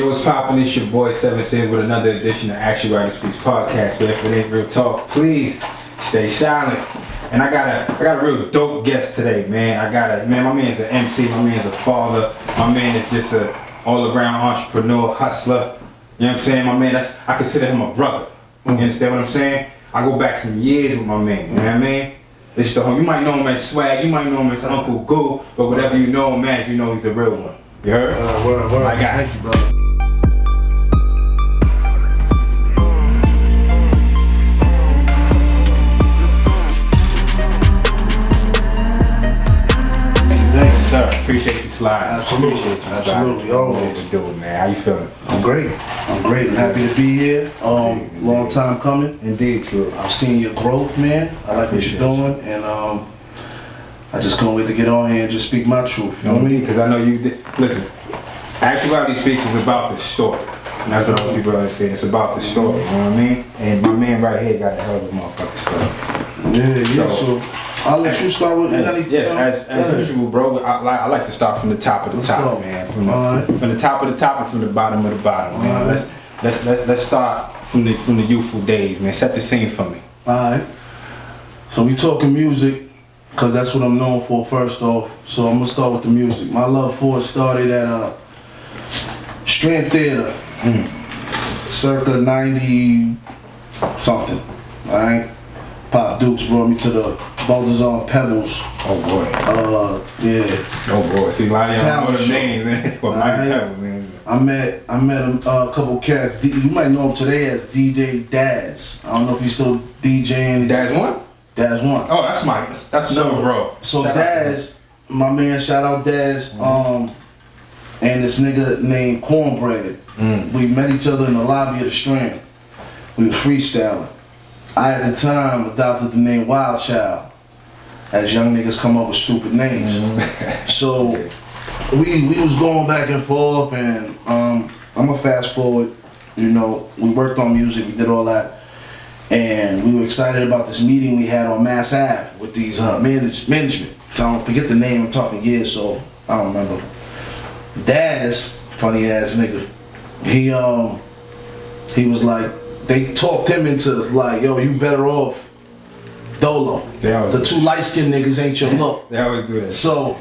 Yo, what's poppin'? It's your boy 7 Sins with another edition of Actuality Speaks podcast. But if it ain't real talk, please stay silent. And I got a real dope guest today, man. My man's an MC, my man's a father, my man is just a all-around entrepreneur, hustler. You know what I'm saying? My man, I consider him a brother. You understand what I'm saying? I go back some years with my man, you know what I mean? It's the homie. You might know him as Swag, you might know him as Uncle Goo, but whatever you know him as, you know he's a real one. You heard? Word. I got Thank you, brother. Sir, appreciate you sliding. Absolutely, always. What you doing, man? How you feeling? I'm great. I'm happy to be here. Long time coming. Indeed, true. I've seen your growth, man. I like what you're doing, and I just can't wait to get on here and just speak my truth. You know what I mean? Because I know you did. Listen, Actuality Speaks is about the story. And that's what all people understand. It's about the story. You know what I mean? And my man right here got a hell of a motherfucking story. Yeah. So I'll let you start with yes, as usual, bro. I like to start from the top of the top, man. From the top of the top and from the bottom of the bottom, man. Let's start from the youthful days, man. Set the scene for me. Alright. So we talking music, cause that's what I'm known for first off. So I'm gonna start with the music. My love for it started at Strand Theater, circa 90 something. Alright. Pop Dukes brought me to the Boulders on Pebbles. Oh boy. Yeah. Oh boy. See, a lot of y'all know the name, man. Well, Pebbles, man. I met a couple cats. You might know him today as DJ Daz. I don't know if he's still DJing. Daz one? Daz one. Oh, that's Mike. That's another bro. So Daz, my man, shout out Daz. And this nigga named Cornbread. We met each other in the lobby of the Strand. We was freestyling. I at the time adopted the name Wild Child, as young niggas come up with stupid names. So we was going back and forth, and I'm gonna fast forward. You know, we worked on music, we did all that, and we were excited about this meeting we had on Mass Ave with these management. So I don't forget the name. I'm talking years, so I don't remember. Daz, funny ass nigga. He was like. They talked him into like, yo, you better off Dolo. The two light-skinned niggas ain't your look. They always do that. So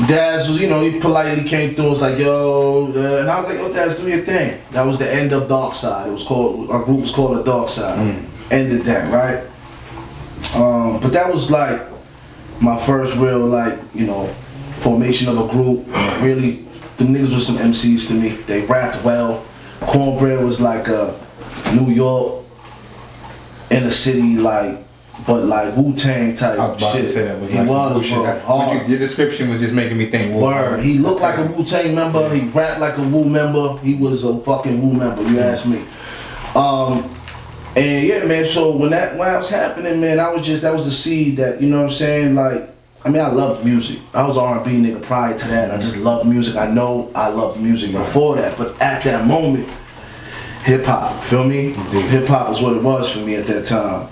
Daz was, he politely came through and was like, yo, and I was like, yo, Daz, do your thing. That was the end of Dark Side. Our group was called The Dark Side. Ended that, right? But that was like my first real formation of a group. Really, the niggas were some MCs to me. They rapped well. Cornbread was like a New York inner city, but Wu-Tang type shit. I was about to say that was he was, bro. Hard. Your description was just making me think Wu. Word. He looked like a Wu-Tang member. He rapped like a Wu member. He was a fucking Wu member. You ask me. And yeah, man. So when that was happening, man, that was the seed that, you know what I'm saying. I loved music. I was an R&B nigga prior to that. I just loved music. I know I loved music before that, but at that moment, hip hop, feel me? Hip hop is what it was for me at that time.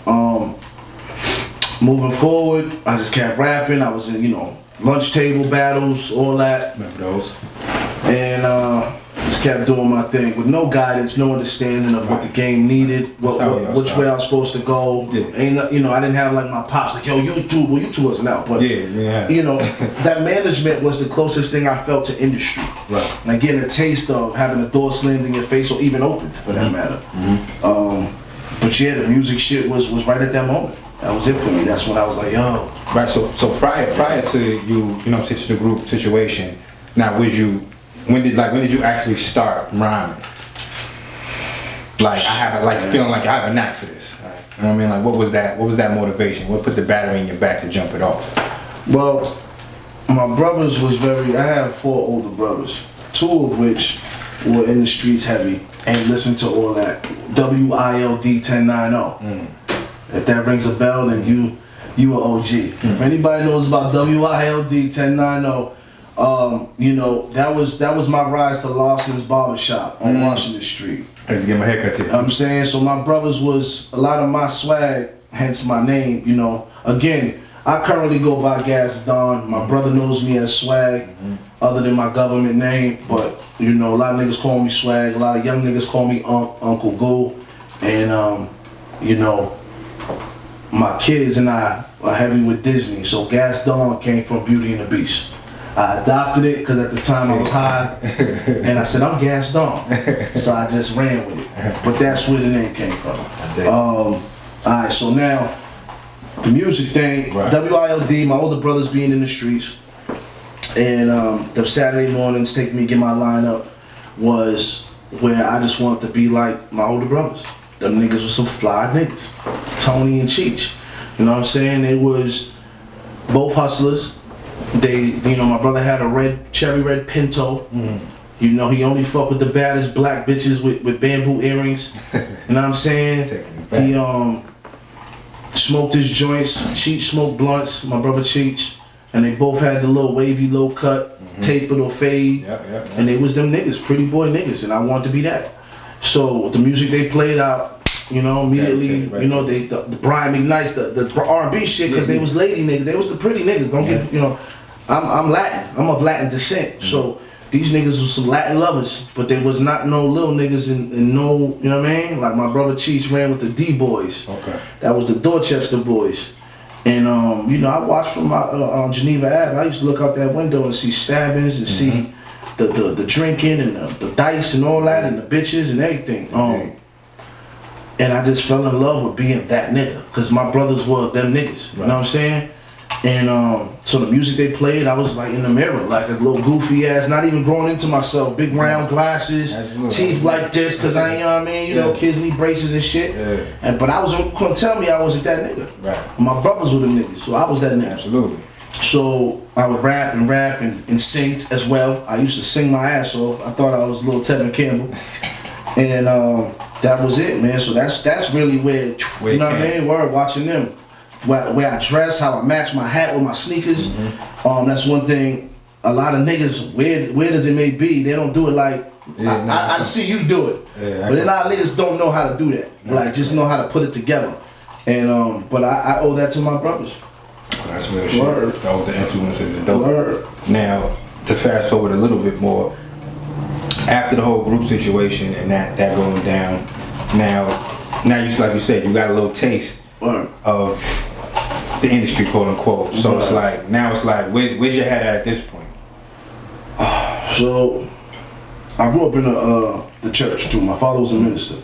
Moving forward, I just kept rapping. I was in, lunch table battles, all that. Remember those? And just kept doing my thing with no guidance, no understanding of what the game needed, which way I was supposed to go. Yeah. I didn't have like my pops like, yo, YouTube. Well, YouTube wasn't out, but that management was the closest thing I felt to industry. Right. Like getting a taste of having a door slammed in your face or even opened, for that matter. But yeah, the music shit was right at that moment. That was it for me. That's when I was like, yo. Right. So prior to you, to the group situation, now when did you actually start rhyming? Feeling like I have a knack for this. Right? You know what I mean? What was that motivation? What put the battery in your back to jump it off? Well, my brothers was I have 4 older brothers, 2 of which were in the streets heavy and listened to all that WILD 1090. If that rings a bell, then you are OG. If anybody knows about WILD 1090, that was my rise to Lawson's Barbershop on Washington Street. I had to get my haircut here. I'm saying, so my brothers was a lot of my swag, hence my name, Again, I currently go by GasDon. My brother knows me as Swag. other than my government name. But you know, a lot of niggas call me Swag. A lot of young niggas call me Uncle Goo. And you know, my kids and I are heavy with Disney. So GasDon came from Beauty and the Beast. I adopted it because at the time I was high, and I said, I'm GasDon. So I just ran with it. But that's where the name came from. Alright, so now, the music thing, right. WILD, my older brothers being in the streets, and the Saturday mornings taking me to get my lineup was where I just wanted to be like my older brothers. Them niggas was some fly niggas. Tony and Cheech. You know what I'm saying? They was both hustlers. They, you know, my brother had a cherry red Pinto. You know, he only fucked with the baddest black bitches with bamboo earrings. You know what I'm saying? He smoked his joints. Cheech smoked blunts. My brother Cheech, and they both had the little wavy, low cut, tapered or fade. And they was them niggas, pretty boy niggas, and I wanted to be that. So the music they played out, you know, immediately, you know, the Brian McKnight's, the R&B shit, because they was lady niggas. They was the pretty niggas. Don't get, you know, I'm Latin. I'm of Latin descent. So these niggas was some Latin lovers, but there was not no little niggas and no, you know what I mean? Like my brother Cheech ran with the D-Boys. Okay. That was the Dorchester boys. And you know, I watched from my on Geneva Ave. I used to look out that window and see stabbings and see the drinking and the dice and all that and the bitches and everything. And I just fell in love with being that nigga, because my brothers were them niggas. You know what I'm saying? And so the music they played, I was like in the mirror, like a little goofy ass, not even growing into myself, big round glasses, teeth like this, because I ain't, you know what I mean, you know, kids need braces and shit. But I was, couldn't tell me I wasn't that nigga. My brothers were them niggas, so I was that nigga. Absolutely. So I would rap and sing as well. I used to sing my ass off. I thought I was little Tevin Campbell. And that was it, man. So that's really where you know what I mean? Word, watching them. Where I dress, how I match my hat with my sneakers. That's one thing. A lot of niggas, weird as it may be, they don't do it like I see you do it. But a lot of niggas don't know how to do that. Like just know how to put it together. And but I owe that to my brothers. That's real shit. Word. That was the influences and dope. Word. Now, to fast forward a little bit more, after the whole group situation and that going down, now you, like you said, you got a little taste of the industry, quote unquote. So it's like, now it's like, where's your head at this point? So I grew up in the church too. My father was a minister.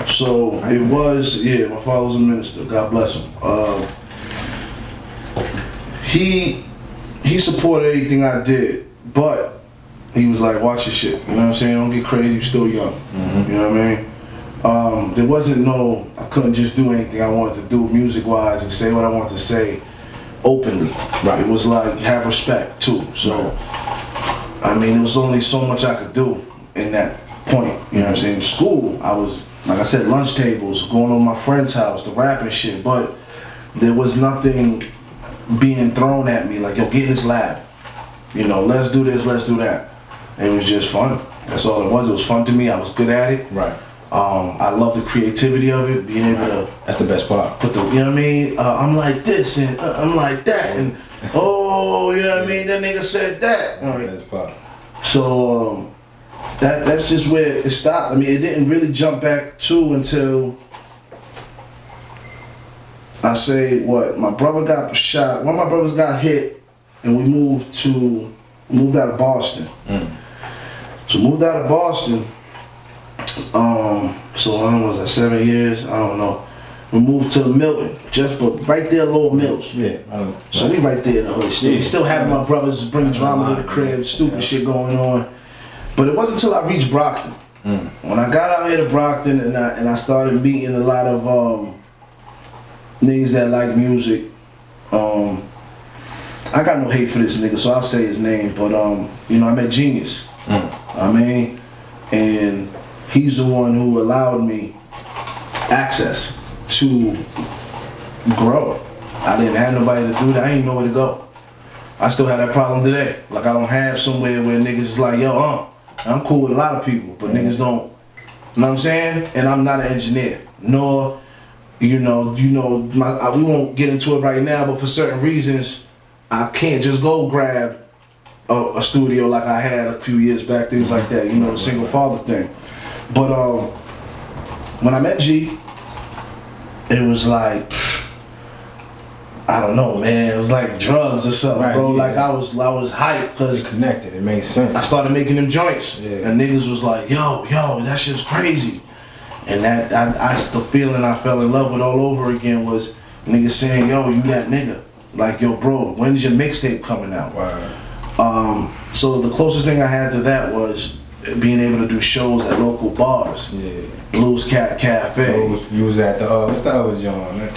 So it was, my father was a minister. God bless him. He supported everything I did, but he was like, watch your shit. You know what I'm saying? Don't get crazy, you're still young. You know what I mean? There wasn't I couldn't just do anything I wanted to do music-wise and say what I wanted to say openly. It was like, have respect too. So, I mean, there was only so much I could do in that point. You know what I'm saying? In school, I was, like I said, lunch tables, going to my friend's house, the rapping shit, but there was nothing being thrown at me like, yo, get in this lab. You know, let's do this, let's do that. It was just fun. That's all it was. It was fun to me. I was good at it. I love the creativity of it, being able to. That's the best part. Put the, you know what I mean? I'm like this and I'm like that and oh, you know what I mean? That nigga said that. That's the best part. So that's just where it stopped. I mean, it didn't really jump back to until I say what my brother got shot. One of my brothers got hit, and we moved out of Boston. So moved out of Boston. So long was that 7 years? I don't know. We moved to Milton, but right there, Lowell Mills. So we right there in the hood. We still having my brothers bring drama to the crib, stupid shit going on. But it wasn't until I reached Brockton. When I got out here to Brockton and I started meeting a lot of niggas that like music. I got no hate for this nigga, so I'll say his name. But you know, I met Genius. I mean, and he's the one who allowed me access to grow. I didn't have nobody to do that. I didn't know where to go. I still have that problem today. Like, I don't have somewhere where niggas is like, yo, I'm cool with a lot of people, but niggas don't. You know what I'm saying? And I'm not an engineer, nor, we won't get into it right now, but for certain reasons, I can't just go grab a studio like I had a few years back, things like that, you know, the single father thing. But when I met G, it was like, I don't know, man. It was like drugs or something, right, bro. Yeah. Like I was hyped because connected. It made sense. I started making them joints, and niggas was like, yo, that shit's crazy. And that the feeling I fell in love with all over again was niggas saying, yo, you that nigga. Like, yo, bro, when's your mixtape coming out? Wow. So the closest thing I had to that was being able to do shows at local bars. Yeah. Blues Cat Cafe. You was at the what's the other joint?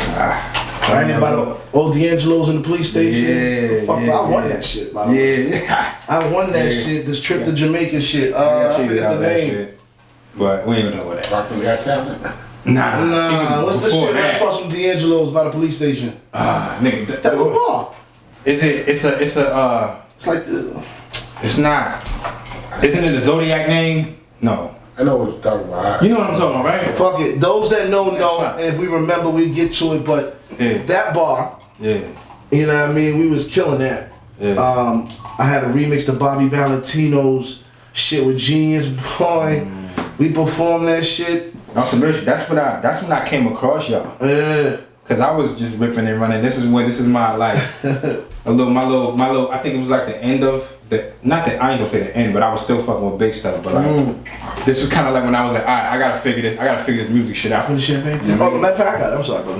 Right here by the old D'Angelo's in the police station. I won that shit, by the way. I won that shit, this trip to Jamaica shit. I forget the name. Shit. But we ain't know what that. Rockland's Got Talent? Nah. What's the shit right across from D'Angelo's by the police station? Nigga. That was bar. Is it? It's like the. It's not. Isn't it a Zodiac name? No. I know what you're talking about. You know what I'm talking about, right? Fuck it. Those that know, and if we remember, we get to it. But that bar, you know what I mean? We was killing that. Yeah. I had a remix to Bobby Valentino's shit with Genius Boy. We performed that shit. No, that's when I came across y'all. Yeah. Cause I was just ripping and running. This is my life. my little. I think it was like the end of the. Not that I ain't gonna say the end, but I was still fucking with big stuff. But like, this was kind of like when I was like, all right, I gotta figure this music shit out. Oh, matter of fact, I got it. I'm sorry, bro.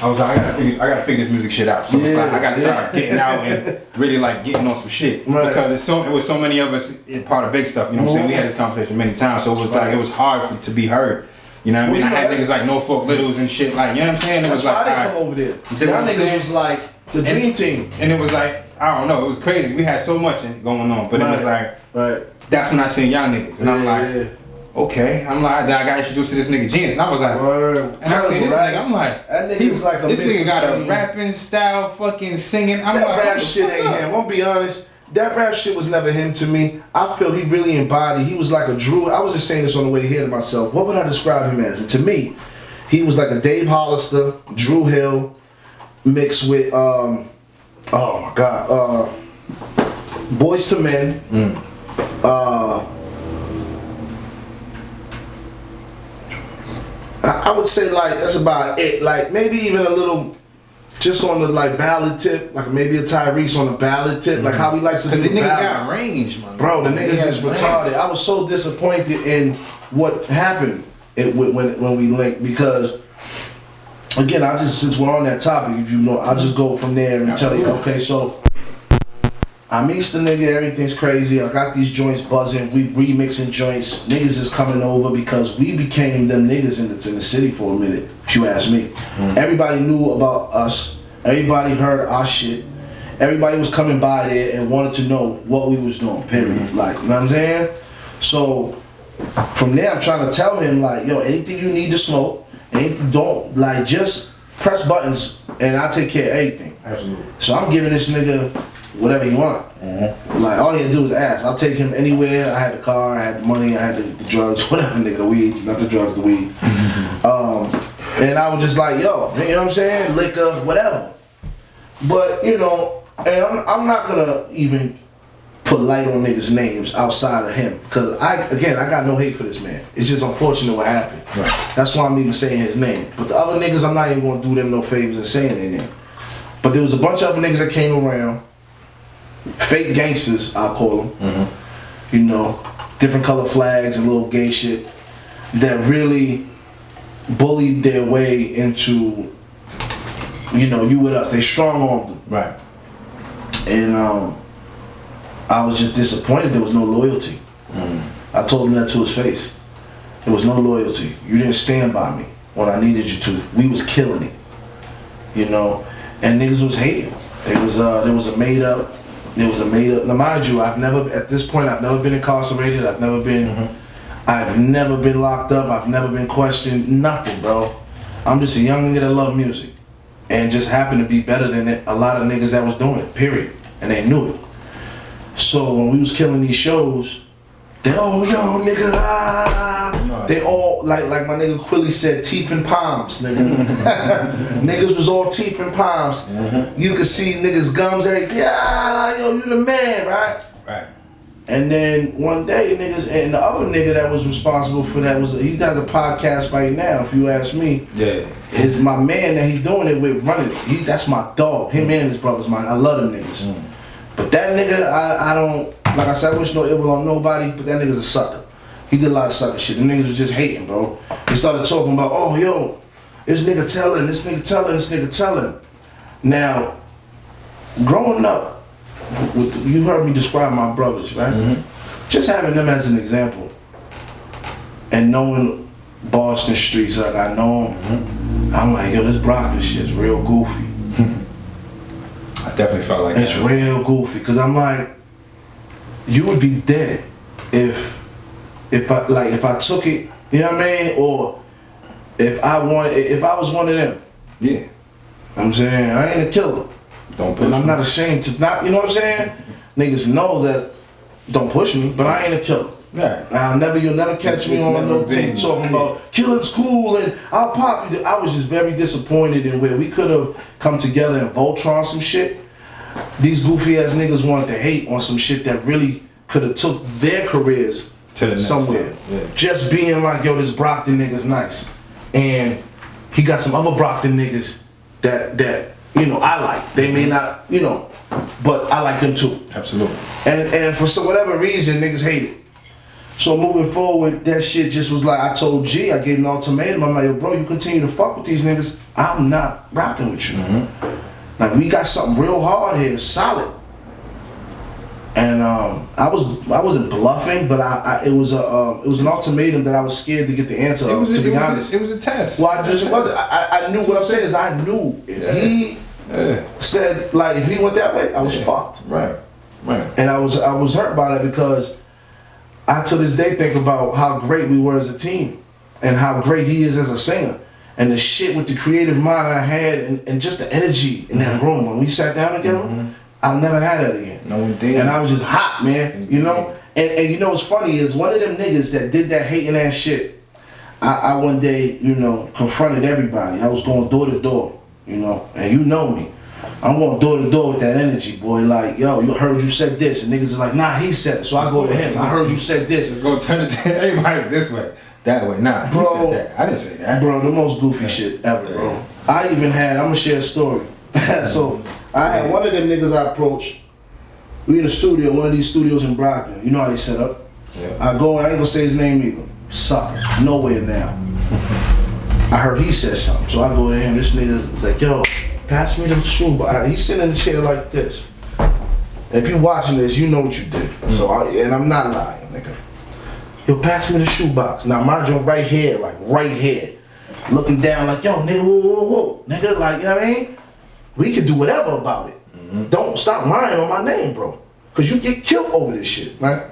I was like, I gotta figure this music shit out. So it's like I gotta start getting out and really like getting on some shit because it was so many of us in part of big stuff. You know what I'm saying? We had this conversation many times, so it was like it was hard to be heard. You know what I mean? I had niggas like No Folk Littles and shit, like, you know what I'm saying? It was That's like, why I didn't come over there. Y'all niggas was like the dream team. And it was like, I don't know, it was crazy. We had so much going on, but it was like, that's when I seen y'all niggas. And I'm like, okay. I'm like, I got introduced to this nigga Genius, and I was like, and I seen this nigga, I'm like, that nigga's like a this nigga got a rapping style, fucking singing. I'm that like, rap shit ain't him. I'm gonna be honest. That rap shit was never him to me. I feel he really embodied. He was like a Drew. I was just saying this on the way here to myself. What would I describe him as? And to me, he was like a Dave Hollister, Drew Hill, mixed with oh my God, Boys to Men. I would say like that's about it. Like maybe even a little. Just on the like ballad tip, like maybe a Tyrese on the ballad tip, like how he likes to do the nigga ballads. got range, man. Bro, the nigga's just retarded. I was so disappointed in what happened when we linked because, again, since we're on that topic, if you know, I'll just go from there and tell you, okay, so I meets the nigga, everything's crazy. I got these joints buzzing. We remixing joints. Niggas is coming over because we became them niggas in the city for a minute, if you ask me. Everybody knew about us. Everybody heard our shit. Everybody was coming by there and wanted to know what we was doing, period. Like, you know what I'm saying? So, from there, I'm trying to tell him, like, yo, anything you need to smoke, don't, like, just press buttons and I'll take care of everything. Absolutely. So I'm giving this nigga whatever he want. Like, all he had to do was ask. I'll take him anywhere. I had the car, I had the money, I had the drugs, whatever, nigga, the weed, not the drugs, the weed. And I was just like, yo, you know what I'm saying? Liquor, whatever. But, you know, and I'm not gonna even put light on niggas' names outside of him. Because, I got no hate for this man. It's just unfortunate what happened. Right. That's why I'm even saying his name. But the other niggas, I'm not even gonna do them no favors and saying their name. But there was a bunch of other niggas that came around. Fake gangsters, I'll call them. You know, different color flags and little gay shit that really bullied their way into, you know, you with us. They strong-armed them. Right. And I was just disappointed there was no loyalty. I told him that to his face. There was no loyalty. You didn't stand by me when I needed you to. We was killing it. You know? And niggas was hating. There was a made up. Now mind you, at this point I've never been incarcerated. I've never been locked up. I've never been questioned. Nothing, bro. I'm just a young nigga that love music. And just happened to be better than a lot of niggas that was doing it, period. And they knew it. So when we was killing these shows, they all, yo, nigga, They all, like my nigga Quilly said, teeth and palms, nigga. Niggas was all teeth and palms. You could see niggas' gums, everything. Yeah, yo, you the man, right? Right. And then one day, niggas, and the other nigga that was responsible for that he has a podcast right now, if you ask me. Yeah. Is my man that he doing it with running it. That's my dog. Him and his brother's mine. I love them niggas. But that nigga, I don't, like I said, I wish no ill will on nobody, but that nigga's a sucker. He did a lot of sucker shit. The niggas was just hating, bro. They started talking about, oh, yo, this nigga telling, this nigga telling, this nigga telling. Now, growing up, you heard me describe my brothers, right? Mm-hmm. Just having them as an example and knowing Boston streets like I know them, I'm like, yo, this Brockton shit's real goofy. I definitely felt like it's real goofy, cause I'm like, you would be dead if I took it, you know what I mean, or if I was one of them. Yeah. You know what I'm saying, I ain't a killer. Don't push and I'm me. not ashamed to not, you know what I'm saying? Niggas know that, don't push me, but I ain't a killer. Yeah. You'll never catch me on no tape talking about killing's cool and I'll pop you. I was just very disappointed in where we could have come together and Voltron some shit. These goofy ass niggas wanted to hate on some shit that really could have took their careers to somewhere. Yeah. Just being like, yo, this Brockton nigga's nice. And he got some other Brockton niggas that you know, I like. They may not, you know, but I like them too. Absolutely. And for whatever reason, niggas hate it. So moving forward, that shit just was like, I told G, I gave him an ultimatum. I'm like, yo, bro, you continue to fuck with these niggas, I'm not rocking with you. Mm-hmm. Like, we got something real hard here, solid. And I wasn't bluffing, but it was an ultimatum that I was scared to get the answer of, to be honest. It was a test. Well, I just wasn't. I knew what I'm saying is I knew if he said, like, if he went that way, I was fucked. Right. And I was hurt by that because I to this day think about how great we were as a team and how great he is as a singer. And the shit with the creative mind I had and just the energy in that room when we sat down together, I'll never have that again. No one did. And I was just hot, man, you know? And you know what's funny is one of them niggas that did that hating ass shit, I one day, you know, confronted everybody. I was going door to door, you know, and you know me. I'm going door to door with that energy, boy. Like, yo, you heard you said this. And niggas is like, nah, he said it. So I go to him. I heard you said this. Let's go turn it to everybody this way. That way. Nah, bro, he said that. I didn't say that. Bro, the most goofy shit ever, bro. I even had, I'm going to share a story. So I had one of them niggas I approached. We in the studio, one of these studios in Brockton. You know how they set up. Yeah. I go, I ain't going to say his name either. Sucker. Nowhere now. I heard he said something. So I go to him. This nigga was like, yo, pass me the shoebox. He's sitting in the chair like this. If you watching this, you know what you did. So and I'm not lying, nigga. Yo, pass me the shoebox. Now mind you, right here, like right here. Looking down like, yo, nigga, whoa. Nigga, like, you know what I mean? We can do whatever about it. Don't stop lying on my name, bro. Cause you get killed over this shit, right?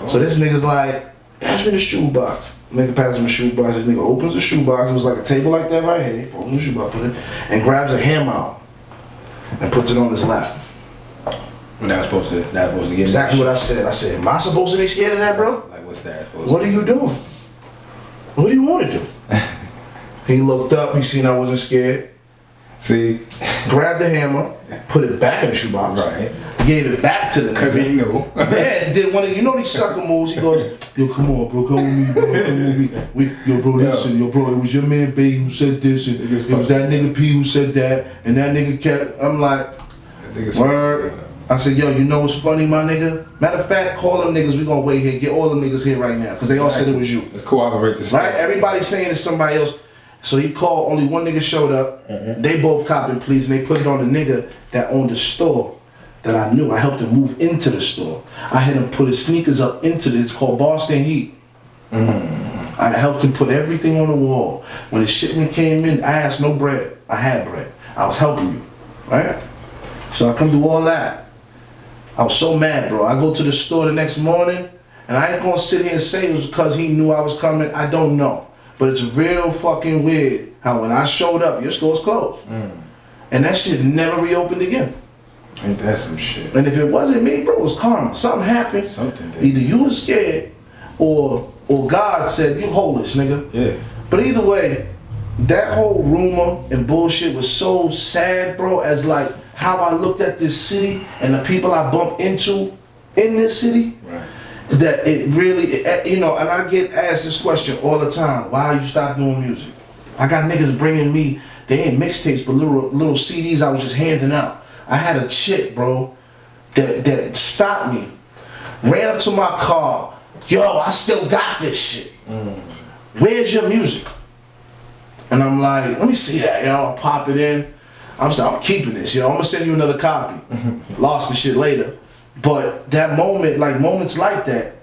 So this nigga's like, pass me the shoebox. Nigga passes him the shoebox. This nigga opens the shoebox. It was like a table like that right here. He opens the shoebox, put it, and grabs a hammer out and puts it on his lap. Not supposed to get exactly what I said. I said, am I supposed to be scared of that, bro? Like, what's that? What are you doing? What do you want to do? He looked up. He seen I wasn't scared. See, grabbed the hammer, put it back in the shoebox. Right. Gave it back to the nigga. Cause he knew. Yeah, did one of, you know these sucker moves. He goes, yo, come on, bro, come with me, bro, come with me. Yo, bro, listen, yo, bro, it was your man B who said this, and it was that nigga P who said that, and that nigga kept. I'm like, word. I said, yo, you know what's funny, my nigga? Matter of fact, call them niggas. We gonna wait here, get all them niggas here right now, cause they all said it was you. Let's cooperate this. Right? Everybody's saying it's somebody else. So he called. Only one nigga showed up. They both copping pleas, and they put it on the nigga that owned the store. That I knew. I helped him move into the store. I had him put his sneakers up into this. It's called Boston Heat. I helped him put everything on the wall. When the shipment came in, I asked no bread. I had bread. I was helping you, right? So I come do all that. I was so mad, bro. I go to the store the next morning, and I ain't gonna sit here and say it was because he knew I was coming. I don't know. But it's real fucking weird how when I showed up, your store's closed. And that shit never reopened again. Ain't that some shit? And if it wasn't me, bro, it was karma. Something happened. Something did. Either you was scared or God said, you hold this, nigga. Yeah. But either way, that whole rumor and bullshit was so sad, bro, as like how I looked at this city and the people I bumped into in this city. Right. That it really, you know, and I get asked this question all the time. Why you stop doing music? I got niggas bringing me, they ain't mixtapes, but little CDs I was just handing out. I had a chick, bro, that stopped me, ran up to my car. Yo, I still got this shit. Where's your music? And I'm like, let me see that, yo. I'll pop it in. I'm keeping this, yo. I'm gonna send you another copy. Lost the shit later. But that moment, like moments like that,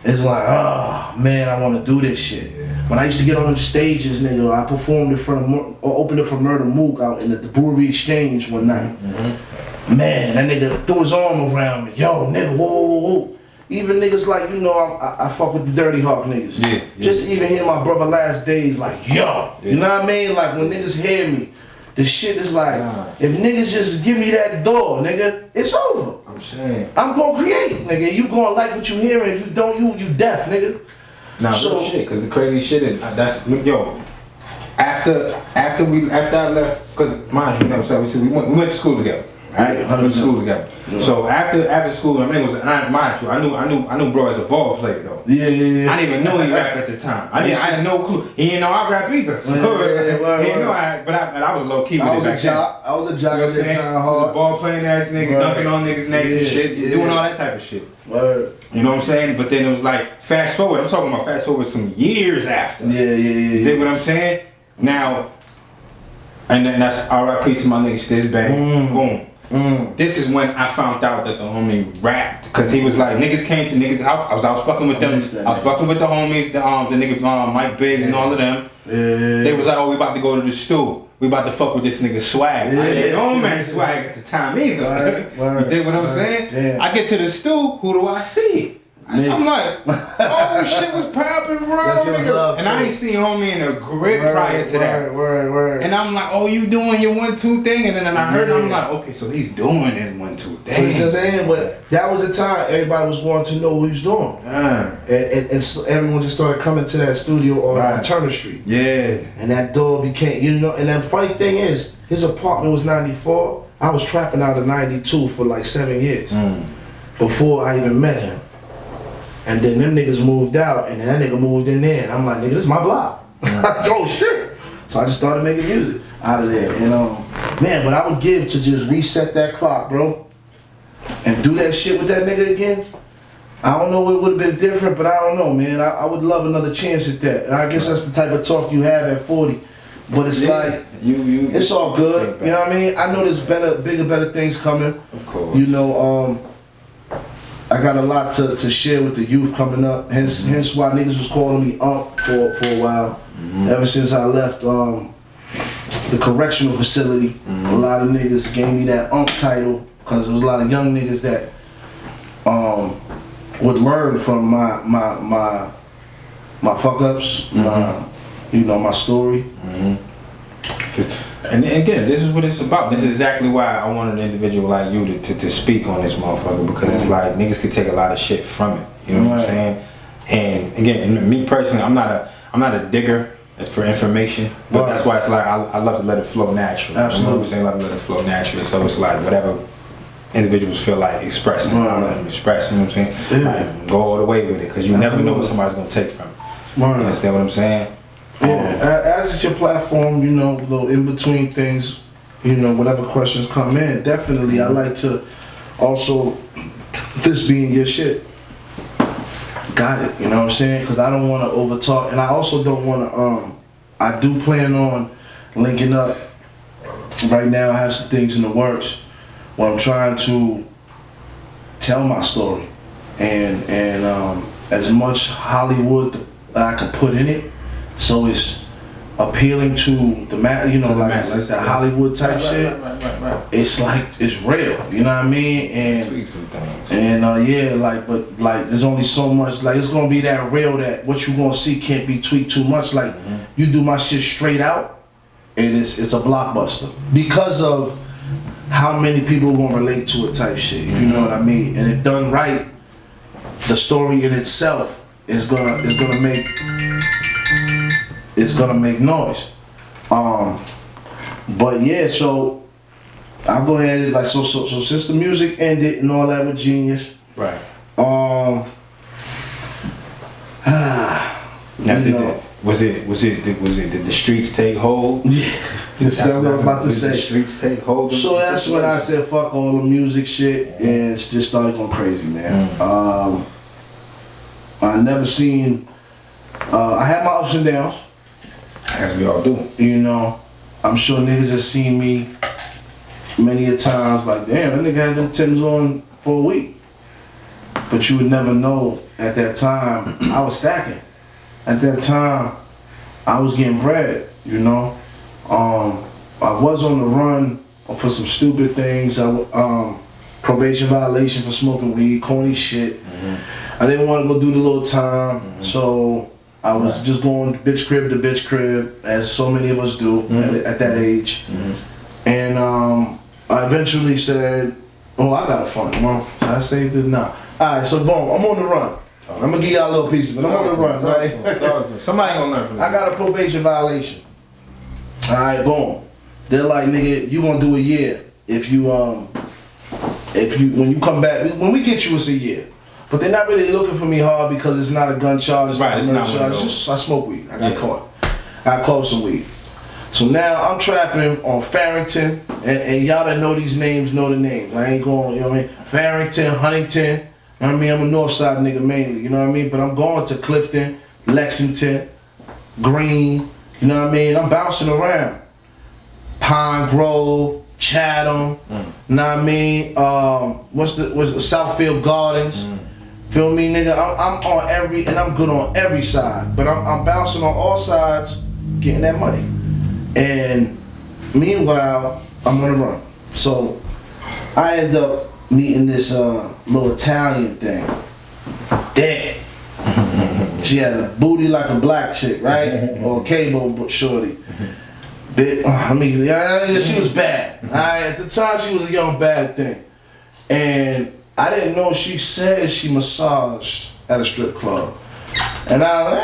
it's like, oh man, I wanna do this shit. Yeah. When I used to get on them stages, nigga, I performed in front of, or opened it for Murder Mook out in the Brewery Exchange one night. Man, that nigga threw his arm around me. Yo, nigga, whoa, whoa, whoa. Even niggas like, you know, I fuck with the Dirty Hawk niggas. Yeah. Just to even hear my brother Last Days like, yo. You know what I mean? Like when niggas hear me, the shit is like, if niggas just give me that door, nigga, it's over. I'm saying. I'm gonna create, nigga. You gonna like what you hearing. If you don't, you deaf, nigga. Nah, so, real shit, cause the crazy shit is, that's, yo, after I left, cause mind you, we went to school together. Right? We went to school together. Yeah. So after school, I mean, it was, mind you, I knew bro as a ball player though. Yeah. I didn't even know he rapped at the time. I had no clue. He didn't know I rap either. So, he didn't know but I was low key with I was a jock at that time. I was a ball playing ass nigga, dunking on niggas' necks and shit, doing all that type of shit. Word. You know what I'm saying? But then it was like, fast forward. I'm talking about fast forward some years after. Yeah. You dig what I'm saying? Now, and then that's R.I.P. to my nigga Stiz Bang. Boom. This is when I found out that the homie rapped, cause he was like, niggas came to niggas house. I was fucking with them. I was fucking with the homies, the nigga Mike Biggs and all of them. They was like, oh, we about to go to the stew. We about to fuck with this nigga Swag. I didn't know man Swag at the time either. You dig what I'm saying? Yeah. I get to the stew. Who do I see? I'm like, oh, shit was popping, bro. And I ain't seen homie in a grip prior to that. Word. And I'm like, oh, you doing your 1-2 thing? And then I heard, I'm like, okay, so he's doing his 1-2 thing. So you know what I'm saying? But that was the time everybody was wanting to know what he was doing. And so everyone just started coming to that studio on Turner Street. Yeah. And that door became, you know, and the funny thing is, his apartment was 94. I was trapping out of 92 for like 7 years before I even met him. And then them niggas moved out, and then that nigga moved in there, and I'm like, nigga, this is my block. Oh shit! So I just started making music out of there, and man, what I would give to just reset that clock, bro, and do that shit with that nigga again. I don't know what would have been different, but I don't know, man. I would love another chance at that. And I guess that's the type of talk you have at 40, but it's like it's all good. You know what I mean? I know there's bigger, better things coming. Of course. You know, I got a lot to share with the youth coming up. Hence why niggas was calling me for a while. Ever since I left the correctional facility, a lot of niggas gave me that title because there was a lot of young niggas that would learn from my fuck ups, my story. And again, this is what it's about. This is exactly why I wanted an individual like you to speak on this motherfucker, because it's like niggas could take a lot of shit from it. You know what I'm saying? And again, me personally, I'm not a digger for information, but that's why it's like I love to let it flow naturally. Absolutely. You know what I'm saying? I love to let it flow naturally. So it's like whatever individuals feel like expressing, I let them express. You know what I'm saying? Like, go all the way with it, because you never know what somebody's gonna take from it. You understand what I'm saying? Yeah, as it's your platform, you know, though in between things, you know, whatever questions come in, definitely I like to also, this being your shit, got it, you know what I'm saying? Because I don't want to over talk, and I also don't want to, I do plan on linking up. Right now I have some things in the works where I'm trying to tell my story, and as much Hollywood I can put in it, so it's appealing to the like the Hollywood type shit. Right. It's like it's real, you know what I mean? And yeah, like, but like there's only so much, like it's gonna be that real that what you gonna see can't be tweaked too much. Like you do my shit straight out, and it's a blockbuster because of how many people are gonna relate to it type shit, if you know what I mean. And if done right, the story in itself is gonna make noise. But yeah, so I'll go ahead and like so since the music ended and all that with Genius, right? Now, You know. did the streets take hold? Yeah, that's what I'm about to Did say. the streets take hold? So that's when I said fuck all the music shit and it's just started going crazy, man. I never seen. I had my ups and downs. As we all do. You know, I'm sure niggas have seen me many a times like, damn, that nigga had them Timbs on for a week. But you would never know at that time I was stacking. At that time, I was getting bread, you know. I was on the run for some stupid things. Probation violation for smoking weed, corny shit. I didn't want to go do the little time, so I was just going bitch crib to bitch crib, as so many of us do at that age. And I eventually said, oh, I got a fun one. So I say this now. Alright, so boom, I'm on the run. I'm gonna give y'all a little piece, but I'm on the run, right? Somebody ain't gonna learn from this. I got a probation violation. Alright, boom. They're like, nigga, you gonna do a year if you when you come back. When we get you, it's a year. But they're not really looking for me hard because it's not a gun charge, it's not a murder charge. It's just I smoke weed. I got caught. I caught some weed. So now I'm trapping on Farrington, and y'all that know these names know the names. I ain't going, you know what I mean? Farrington, Huntington. You know what I mean? I'm a north side nigga mainly, you know what I mean? But I'm going to Clifton, Lexington, Green, you know what I mean? I'm bouncing around. Pine Grove, Chatham, you know what I mean? What's the Southfield Gardens? Feel me, nigga? I'm on every, and I'm good on every side. But I'm bouncing on all sides, getting that money. And meanwhile, I'm on the run. So I end up meeting this little Italian thing. Damn. She had a booty like a black chick, right? Or a cable shorty. She was bad. At the time, she was a young bad thing. And I didn't know she said she massaged at a strip club. And I was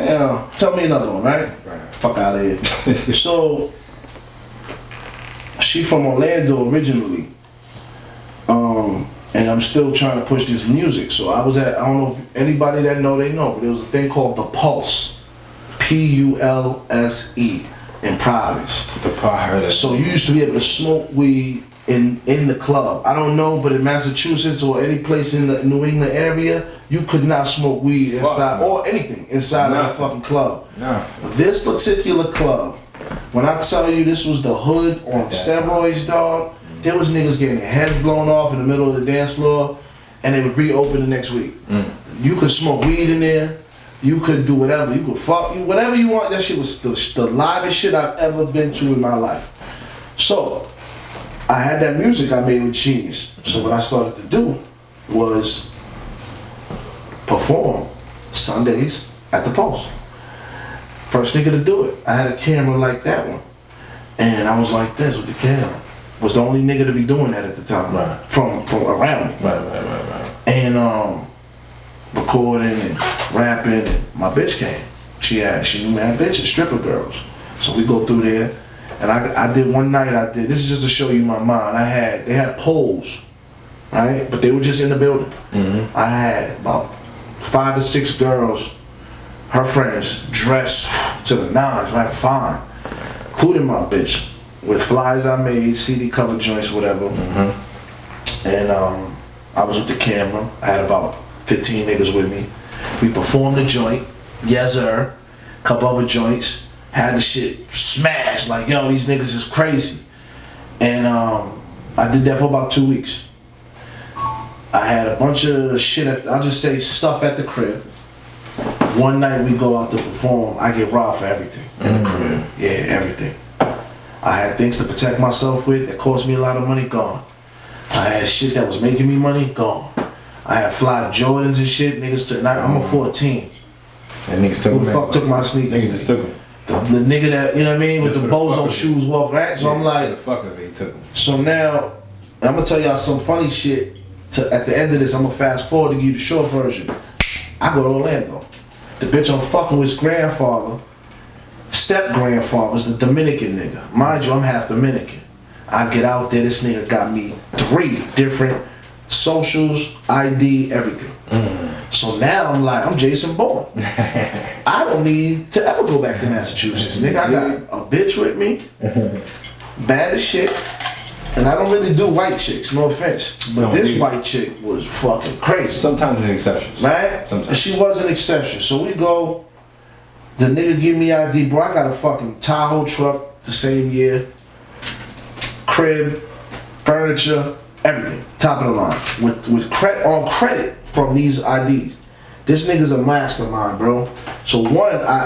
like, tell me another one, right? Fuck out of here. So, she from Orlando originally. And I'm still trying to push this music. So I was I don't know if anybody that know, they know, but there was a thing called The Pulse. Pulse in Providence. So you used to be able to smoke weed in the club. I don't know, but in Massachusetts or any place in the New England area, you could not smoke weed inside or anything inside of a fucking club. This particular club, when I tell you this was the hood on steroids, dog, there was niggas getting their heads blown off in the middle of the dance floor, and they would reopen the next week. You could smoke weed in there. You could do whatever. You could fuck you, whatever you want. That shit was the livest shit I've ever been to in my life. So I had that music I made with Genius. So what I started to do was perform Sundays at the Post. First nigga to do it. I had a camera like that one. And I was like this with the camera. Was the only nigga to be doing that at the time. From around me. Right. And recording and rapping, and my bitch came. She knew mad bitches, stripper girls. So we go through there. And I did one night, this is just to show you my mind. They had poles, right? But they were just in the building. I had about 5 to 6 girls, her friends, dressed to the nines, right? Fine. Including my bitch, with flyers I made, CD cover joints, whatever. And I was with the camera. I had about 15 niggas with me. We performed the joint, yes sir, couple other joints. Had the shit smashed, like, yo, these niggas is crazy. And I did that for about 2 weeks. I had a bunch of shit, I'll just say stuff at the crib. One night we go out to perform, I get robbed for everything in the crib. Yeah, everything. I had things to protect myself with that cost me a lot of money, gone. I had shit that was making me money, gone. I had fly Jordans and shit, niggas took, I'm a 14. And niggas took Who the fuck took my sneakers? Niggas just took them. The nigga that, you know what I mean, with the bozo shoes walk, right? So I'm like, they took them. so now, I'm gonna tell y'all some funny shit. At the end of this, I'm gonna fast forward to give you the short version. I go to Orlando. The bitch I'm fucking with his grandfather, step-grandfather's the Dominican nigga. Mind you, I'm half Dominican. I get out there, this nigga got me 3 different socials, ID, everything. So now I'm like, I'm Jason Bourne. I don't need to ever go back to Massachusetts. Nigga, I got a bitch with me, bad as shit. And I don't really do white chicks, no offense. But this white chick was fucking crazy. Sometimes an exception. Right? Sometimes. And she was an exception. So we go, the nigga give me ID, bro. I got a fucking Tahoe truck the same year. Crib, furniture, everything. Top of the line. With credit on credit from these IDs. This nigga's a mastermind, bro. So one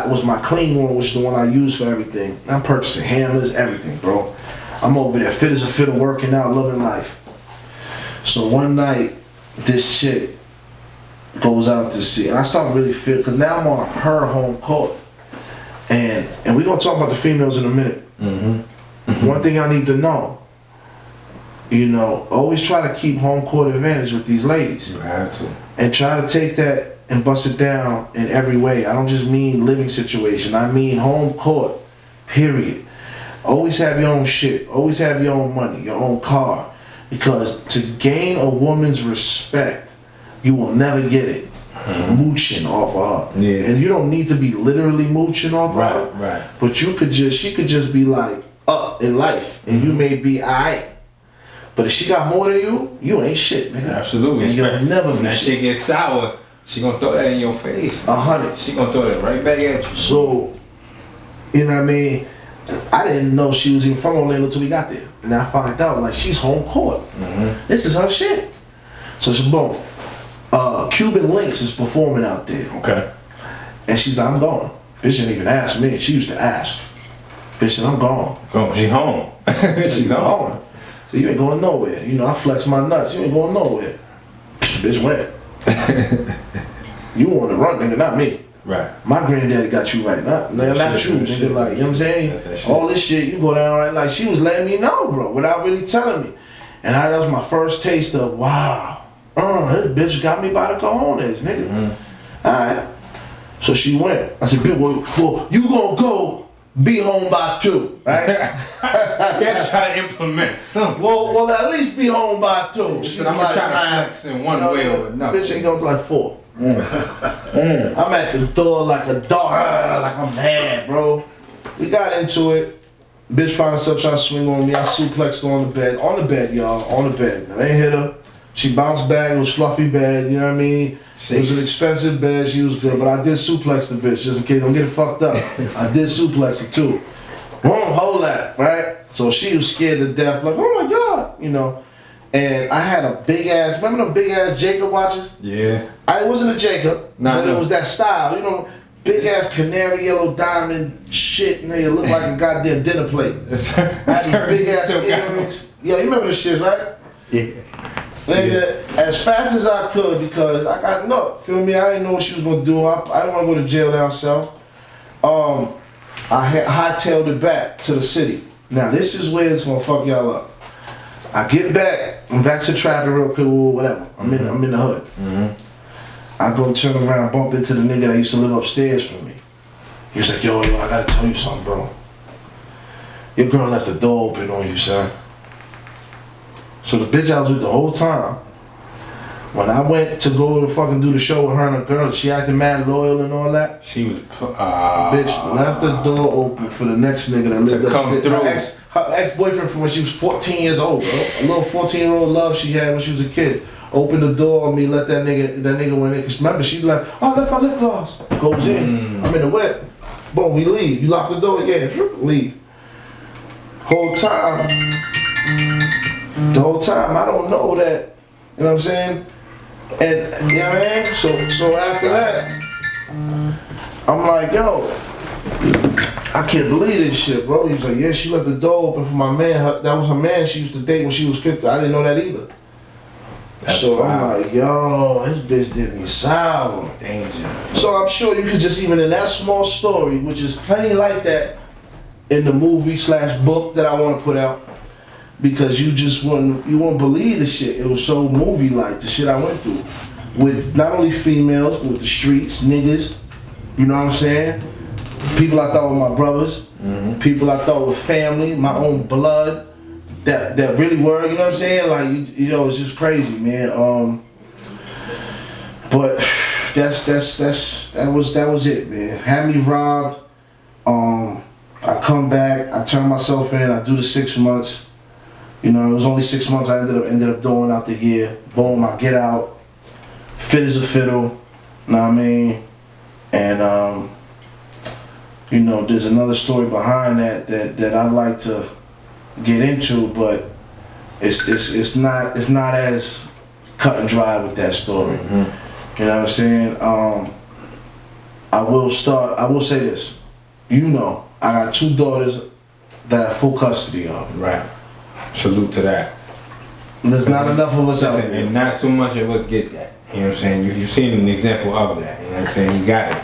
was my clean one, which is the one I use for everything. I'm purchasing hammers, everything, bro. I'm over there fit as a fiddle, working out, loving life. So one night, this chick goes out to see, and I start really feeling, because now I'm on her home court. And we're going to talk about the females in a minute. One thing I need to know, you know, always try to keep home court advantage with these ladies. You have to. And try to take that and bust it down in every way. I don't just mean living situation, I mean home court, period. Always have your own shit. Always have your own money, your own car. Because to gain a woman's respect, you will never get it mooching off of her. Yeah. And you don't need to be literally mooching off of her. Right. But she could just be like up in life. And you may be alright. But if she got more than you ain't shit, nigga. Absolutely. And you'll never when be that shit gets sour, she gonna throw that in your face. 100. She gonna throw that right back at you. So, you know what I mean? I didn't know she was even from Orlando till we got there. And I found out, like, she's home court. This is her shit. So she boom. Cuban Links is performing out there. Okay. And she's like, I'm going. Bitch didn't even ask me. She used to ask. Bitch said, I'm gone. Go. She home. She's home. So you ain't going nowhere. You know, I flex my nuts. You ain't going nowhere. Bitch went. You want to run, nigga, not me. Right. My granddaddy got you right. Not you, nigga. Like, you know what I'm saying? All this shit, you go down right. Like, she was letting me know, bro, without really telling me. And that was my first taste of, wow, this bitch got me by the cojones, nigga. Alright. So she went. I said, bitch, well, you gonna go be home by 2, right? You have to try to implement something. Well, at least be home by 2. She's I'm gonna like, try to flex in one way or another. Bitch ain't going to like 4. I'm at the door like a dog, like I'm mad, bro. We got into it. Bitch found herself trying to swing on me. I suplexed her on the bed, y'all, on the bed. I ain't hit her. She bounced back. It was fluffy bed, you know what I mean? It was an expensive bed. She was good, but I did suplex the bitch just in case. Don't get it fucked up. I did suplex her too. Boom, hold that, right? So she was scared to death, like, oh my God, you know. And I had a big ass, remember them big ass Jacob watches? Yeah. It wasn't a Jacob, but it was that style, you know, big ass canary yellow diamond shit, nigga, looked like a goddamn dinner plate. I had these big ass earrings. Yo, you remember the shit, right? Yeah. Nigga, as fast as I could, because I got no, feel me? I didn't know what she was gonna do. I didn't want to go to jail down south. I hightailed it back to the city. Now this is where it's gonna fuck y'all up. I get back, I'm back to traffic real quick, whatever. I'm in the hood. I go turn around, bump into the nigga that used to live upstairs from me. He was like, yo, I gotta tell you something, bro. Your girl left the door open on you, son. So the bitch I was with the whole time, when I went to go to fucking do the show with her and her girl, she acted mad loyal and all that. She was bitch left the door open for the next nigga that lived upstairs. Her ex-boyfriend from when she was 14 years old, bro. A little 14-year-old love she had when she was a kid. Opened the door on me, let that nigga went in. Cause remember, she left, I left my lip gloss. Goes in, I'm in the whip. Boom, we leave. You lock the door, yeah, leave. The whole time, I don't know that, you know what I'm saying? And, you know what I mean? So after that, I'm like, yo, I can't believe this shit, bro. He was like, yeah, she left the door open for my man. That was her man she used to date when she was 50. I didn't know that either. So I'm like, yo, this bitch did me sour. Danger. So I'm sure you could just, even in that small story, which is plenty like that in the movie / book that I want to put out, because you won't believe the shit. It was so movie-like, the shit I went through. With not only females, but with the streets, niggas, you know what I'm saying? People I thought were my brothers, people I thought were family, my own blood, that really were, you know what I'm saying? Like, you know, it's just crazy, man. But that was it, man. Had me robbed. I come back, I turn myself in, I do the 6 months. You know, it was only 6 months I ended up doing out the year. Boom, I get out, fit as a fiddle, know what I mean? And you know, there's another story behind that I'd like to get into, but it's not as cut and dry with that story. Mm-hmm. You know what I'm saying? I will say this. You know, I got 2 daughters that I have full custody of. Right. Salute to that. There's not enough of us out there. And not too much of us get that. You know what I'm saying? You've seen an example of that. You know what I'm saying? You got it.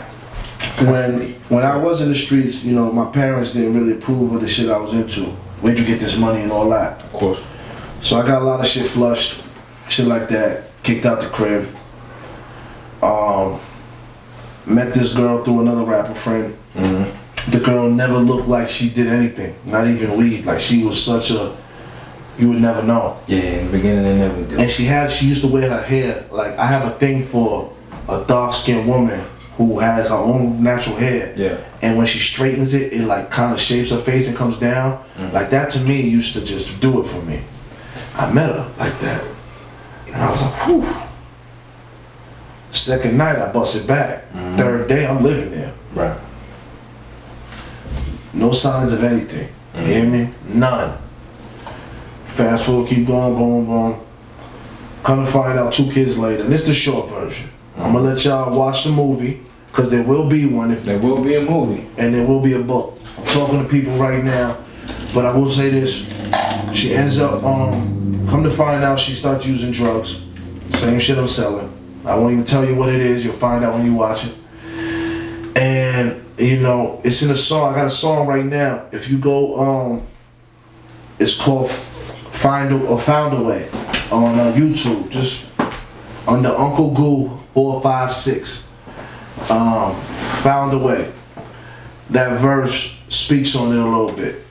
When I was in the streets, you know, my parents didn't really approve of the shit I was into. Where'd you get this money and all that? Of course. So I got a lot of shit flushed, shit like that, kicked out the crib. Met this girl through another rapper friend. Mm-hmm. The girl never looked like she did anything, not even weed. Like she was such a, you would never know. Yeah, in the beginning they never do. And she used to wear her hair, like I have a thing for a dark-skinned woman who has her own natural hair. Yeah. And when she straightens it, it like kind of shapes her face and comes down. Mm-hmm. Like that to me used to just do it for me. I met her like that. And I was like, whew. Second night I busted back. Mm-hmm. Third day I'm living there. Right. No signs of anything. Mm-hmm. You hear me? None. Fast forward, keep going, boom, boom. Come to find out 2 kids later. And this is the short version. Mm-hmm. I'm gonna let y'all watch the movie, because there will be one. There will be a movie. And there will be a book. I'm talking to people right now, but I will say this. She ends up, come to find out she starts using drugs. Same shit I'm selling. I won't even tell you what it is. You'll find out when you watch it. And, you know, it's in a song. I got a song right now. If you go, it's called Found a Way on YouTube. Just under Uncle Goo 456. Found a Way. That verse speaks on it a little bit.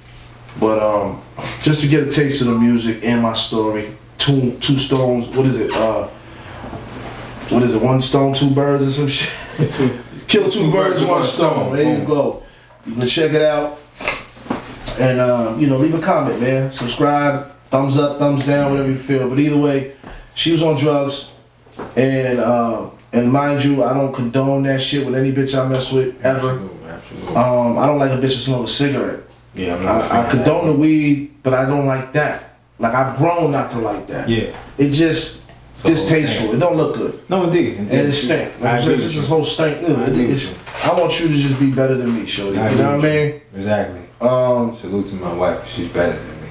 But just to get a taste of the music and my story, two stones, what is it? One stone, 2 birds or some shit? Kill 2 birds, 1 stone. There you go. You can check it out. And, you know, leave a comment, man. Subscribe, thumbs up, thumbs down, whatever you feel. But either way, she was on drugs. And mind you, I don't condone that shit with any bitch I mess with, ever. Absolutely. I don't like a bitch to smoke a cigarette. Yeah, I condone the weed, but I don't like that. Like, I've grown not to like that. Yeah. It just distasteful. It don't look good. No, indeed. And it stink. It's just this whole stink. I want you to just be better than me, shorty. You know what I mean? Exactly. Salute to my wife. She's better than me.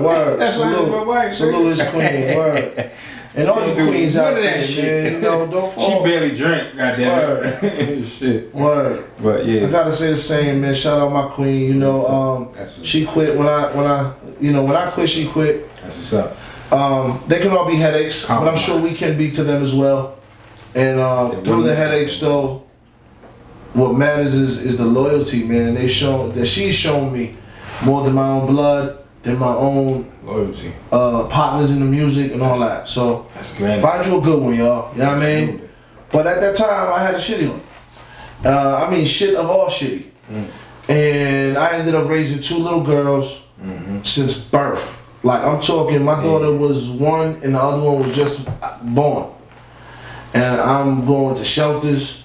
Word. That's salute. My wife. Salute his queen. Word. And all you queens out there, man, you know, don't fall. She barely drink, goddamn. Shit. Word. But yeah. I gotta say the same, man. Shout out my queen. You know, she quit when I quit, she quit. That's what's up. They can all be headaches, but I'm sure we can be to them as well. And through the headaches, though, what matters is the loyalty, man. She's shown me more than my own blood, than my own loyalty, partners in the music and all that. So find you a good one, y'all. You know what I mean? But at that time, I had a shitty one. Shit of all shitty. And I ended up raising 2 little girls since birth. Like, I'm talking, my daughter was 1 and the other one was just born. And I'm going to shelters.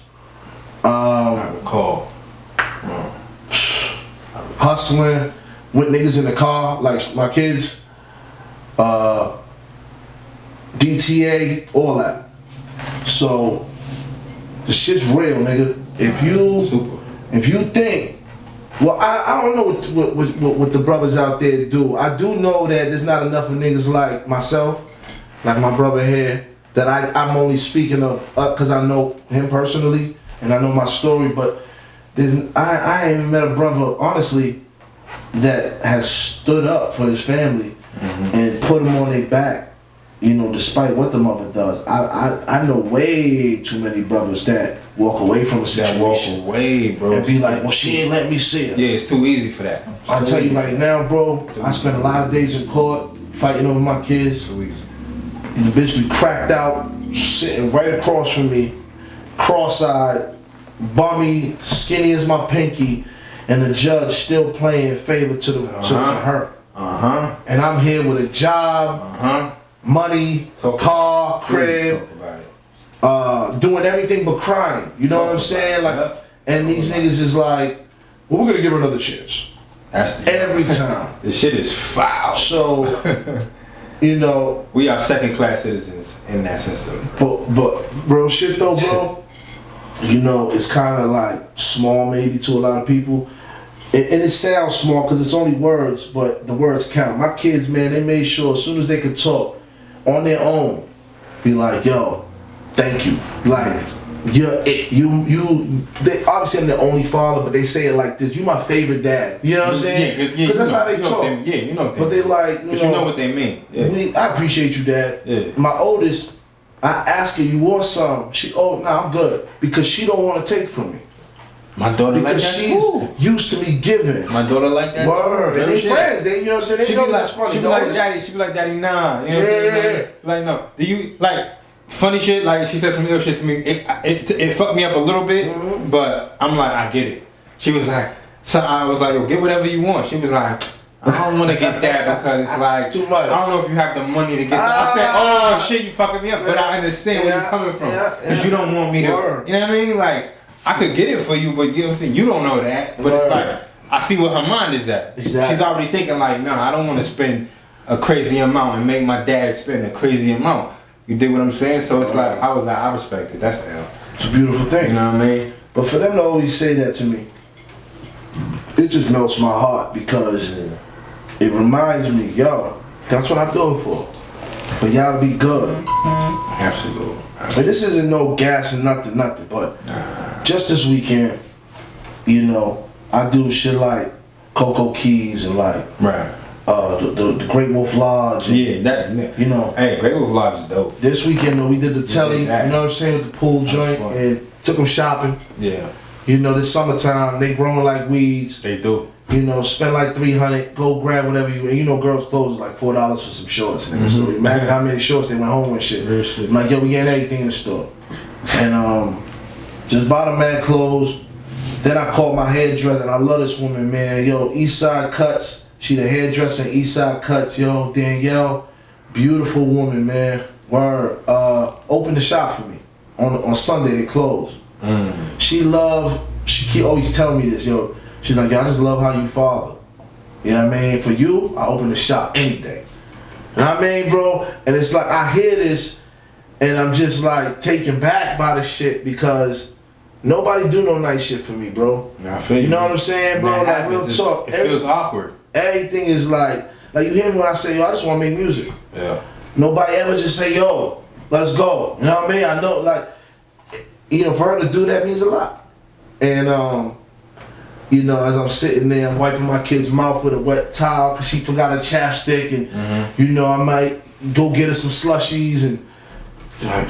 I recall. Hustling with niggas in the car, like my kids. DTA, all that. So, the shit's real, nigga. If you think, well, I don't know what the brothers out there do. I do know that there's not enough of niggas like myself, like my brother here, that I'm only speaking of because I know him personally and I know my story. But I ain't met a brother, honestly, that has stood up for his family and put him on their back, you know, despite what the mother does. I know way too many brothers that walk away from a situation. Walk away, bro. And be like, well, she ain't let me see her. Yeah, it's too easy for that. I'll tell you right now, bro, I spent a lot of days in court fighting over my kids. Too easy. And the bitch be cracked out, sitting right across from me, cross-eyed, bummy, skinny as my pinky, and the judge still playing favor to her. And I'm here with a job, money, car, crib, doing everything but crying. You know what I'm saying? Like, and these niggas is like, well, we're gonna give her another chance. Every time. This shit is foul. So, you know, we are second-class citizens in that system. But real shit though, bro. You know, it's kind of like small maybe to a lot of people. And it sounds small because it's only words, but the words count. My kids, man, they made sure as soon as they could talk on their own, be like, yo, thank you. Like, they obviously I'm the only father, but they say it like this, you my favorite dad. You know what I'm saying? Because that's how they talk. You know what they But they like, but you know what they mean. Yeah. I appreciate you, Dad. Yeah. My oldest, I ask her, you want some? I'm good. Because she don't want to take from me. My daughter like that she's too. Used to me giving. My daughter like that Word. too. And they friends. They, you know what I'm saying? They know that's funny. She be like, Daddy. She be like, Daddy, nah. You know what I'm saying? Like, no. Do you, like, funny shit, like, she said some ill shit to me. It fucked me up a little bit, but I'm like, I get it. She was like, so I was like, yo, get whatever you want. She was like, I don't want to get that because it's like, too much. I don't know if you have the money to get that. I said, oh shit, you fucking me up, but I understand where you're coming from. Because you don't want me to, you know what I mean? Like, I could get it for you, but you know what I'm saying? You don't know that. But it's like, I see what her mind is at. Exactly. She's already thinking like, no, I don't want to spend a crazy amount and make my dad spend a crazy amount. You dig what I'm saying? So it's like, I was like, I respect it. That's L. It's a beautiful thing. You know what I mean? But for them to always say that to me, it just melts my heart because it reminds me, yo, that's what I do it for. For y'all to be good. Absolutely. And this isn't no gas and nothing, but just this weekend, you know, I do shit like Cocoa Keys and like the Great Wolf Lodge. And, you know. Hey, Great Wolf Lodge is dope. This weekend though, we did the telly, you know what I'm saying, with the pool joint, and took them shopping. Yeah. You know, this summertime, they growing like weeds. They do. You know, spend like $300, go grab whatever you, and you know, girls' clothes is like $4 for some shorts. Nigga. So imagine how many shorts they went home with shit. Real shit. I'm like, yo, we getting everything in the store. And just bought them mad clothes. Then I called my hairdresser, and I love this woman, man. Yo, Eastside Cuts. She the hairdresser in Eastside Cuts, yo. Danielle, beautiful woman, man. Word. Opened the shop for me. On Sunday, they closed. She keep always telling me this, yo. She's like, yo, I just love how you father. You know what I mean? For you, I open the shop any day. You know what I mean, bro? And it's like, I hear this, and I'm just like taken back by the shit because nobody do no nice shit for me, bro. I feel you know what I'm saying, bro? Man, like, real talk. It feels awkward. Everything is like you hear me when I say, yo, I just want to make music. Yeah. Nobody ever just say, yo, let's go. You know what I mean? I know, like, you know, for her to do that means a lot. And, you know, as I'm sitting there, I'm wiping my kid's mouth with a wet towel because she forgot a chapstick, and you know, I might go get her some slushies, and like,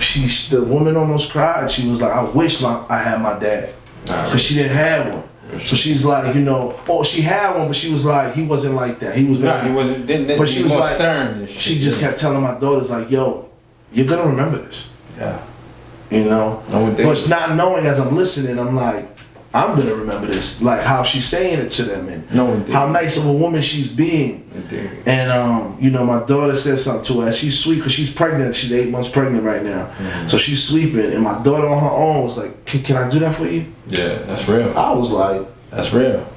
the woman almost cried. She was like, I wish I had my dad, because she didn't have one. So she's like, you know, she had one, but she was like, he wasn't like that. He was very, he wasn't. But she was like, stern and shit. She just kept telling my daughters like, yo, you're gonna remember this. Yeah. You know, but not knowing as I'm listening, I'm like, I'm gonna remember this, like how she's saying it to them, and how nice of a woman she's being. And you know, my daughter said something to her. She's sweet because she's pregnant. She's 8 months pregnant right now, so she's sleeping. And my daughter on her own was like, "Can I do that for you?" Yeah, that's real. I was like, "That's real."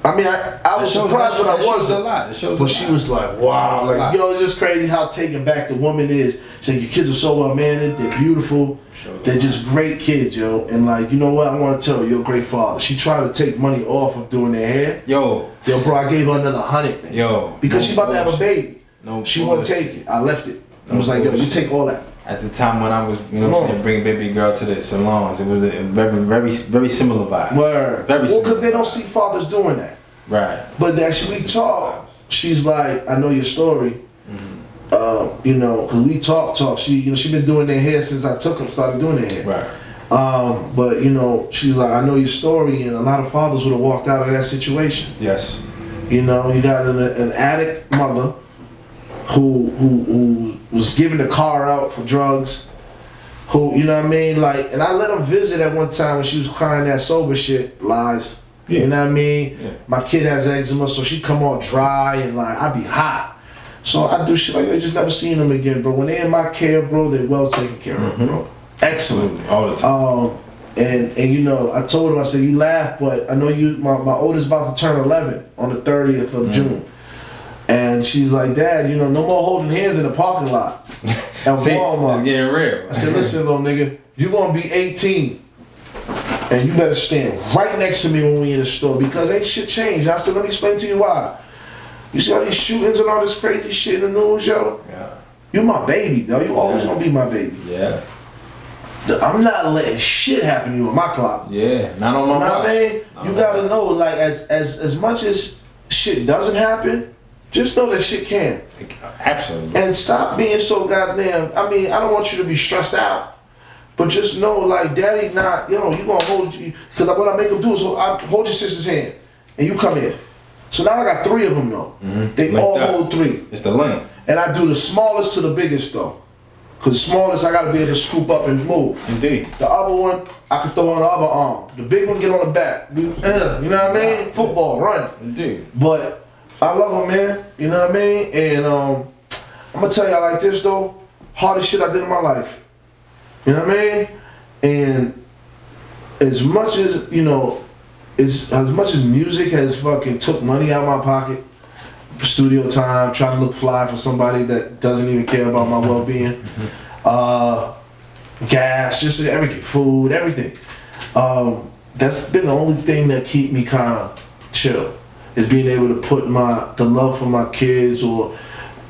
I mean, I was surprised, but I wasn't. But she was like, "Wow, like yo, it's just crazy how taken back the woman is." She's like, "Your kids are so well mannered. They're beautiful." They're just great kids, yo. And like, you know what? I want to tell you, you're a great father. She tried to take money off of doing their hair. Yo, bro, I gave her another $100. Yo. Because she about to have a baby. She wouldn't take it. I left it. I was like, yo, you take all that. At the time when I was, you know, bringing baby girl to the salons, it was a very similar vibe. Word. Well, because they don't see fathers doing that. Right. But as we talk, she's like, I know your story. You know, cause we talk. She been doing their hair since I took them, started doing their hair. Right. But you know, she's like, I know your story, and a lot of fathers would have walked out of that situation. Yes. You know, you got an addict mother who was giving the car out for drugs, who, you know what I mean? Like, and I let them visit at one time when she was crying that sober shit. Lies. Yeah. You know what I mean? Yeah. My kid has eczema, so she come all dry and like, I be hot. So I do shit like that. I just never seen them again, bro. When they in my care, bro, they well taken care of, bro. Excellent. All the time. And you know, I told him, I said, you laugh, but I know you, my oldest about to turn 11 on the 30th of June. And she's like, Dad, you know, no more holding hands in the parking lot at See, Walmart. it's getting real. I said, listen, little nigga, you're gonna be 18. And you better stand right next to me when we in the store because ain't shit changed. I said, let me explain to you why. You see all these shootings and all this crazy shit in the news, yo? Yeah. You my baby, though. You always gonna be my baby. Yeah. I'm not letting shit happen to you on my clock. Yeah. Not on my You know what watch. I mean? You gotta know, like, as much as shit doesn't happen, just know that shit can. Absolutely. And stop being so goddamn, I mean, I don't want you to be stressed out. But just know, like, daddy not, you know, you gonna hold you, because what I make him do is I hold your sister's hand, and you come in. So now I got 3 of them, though. They Linked all up. hold 3. It's the link. And I do the smallest to the biggest, though. Because the smallest, I gotta be able to scoop up and move. Indeed. The other one, I can throw on the other arm. The big one, get on the back. You know what I mean? Football, run. Indeed. But I love them, man. You know what I mean? And I'm gonna tell y'all like this, though. Hardest shit I did in my life. You know what I mean? And as much as, you know, as much as music has fucking took money out of my pocket, studio time, trying to look fly for somebody that doesn't even care about my well-being, gas, just everything, food, everything. That's been the only thing that keep me kind of chill, is being able to put the love for my kids or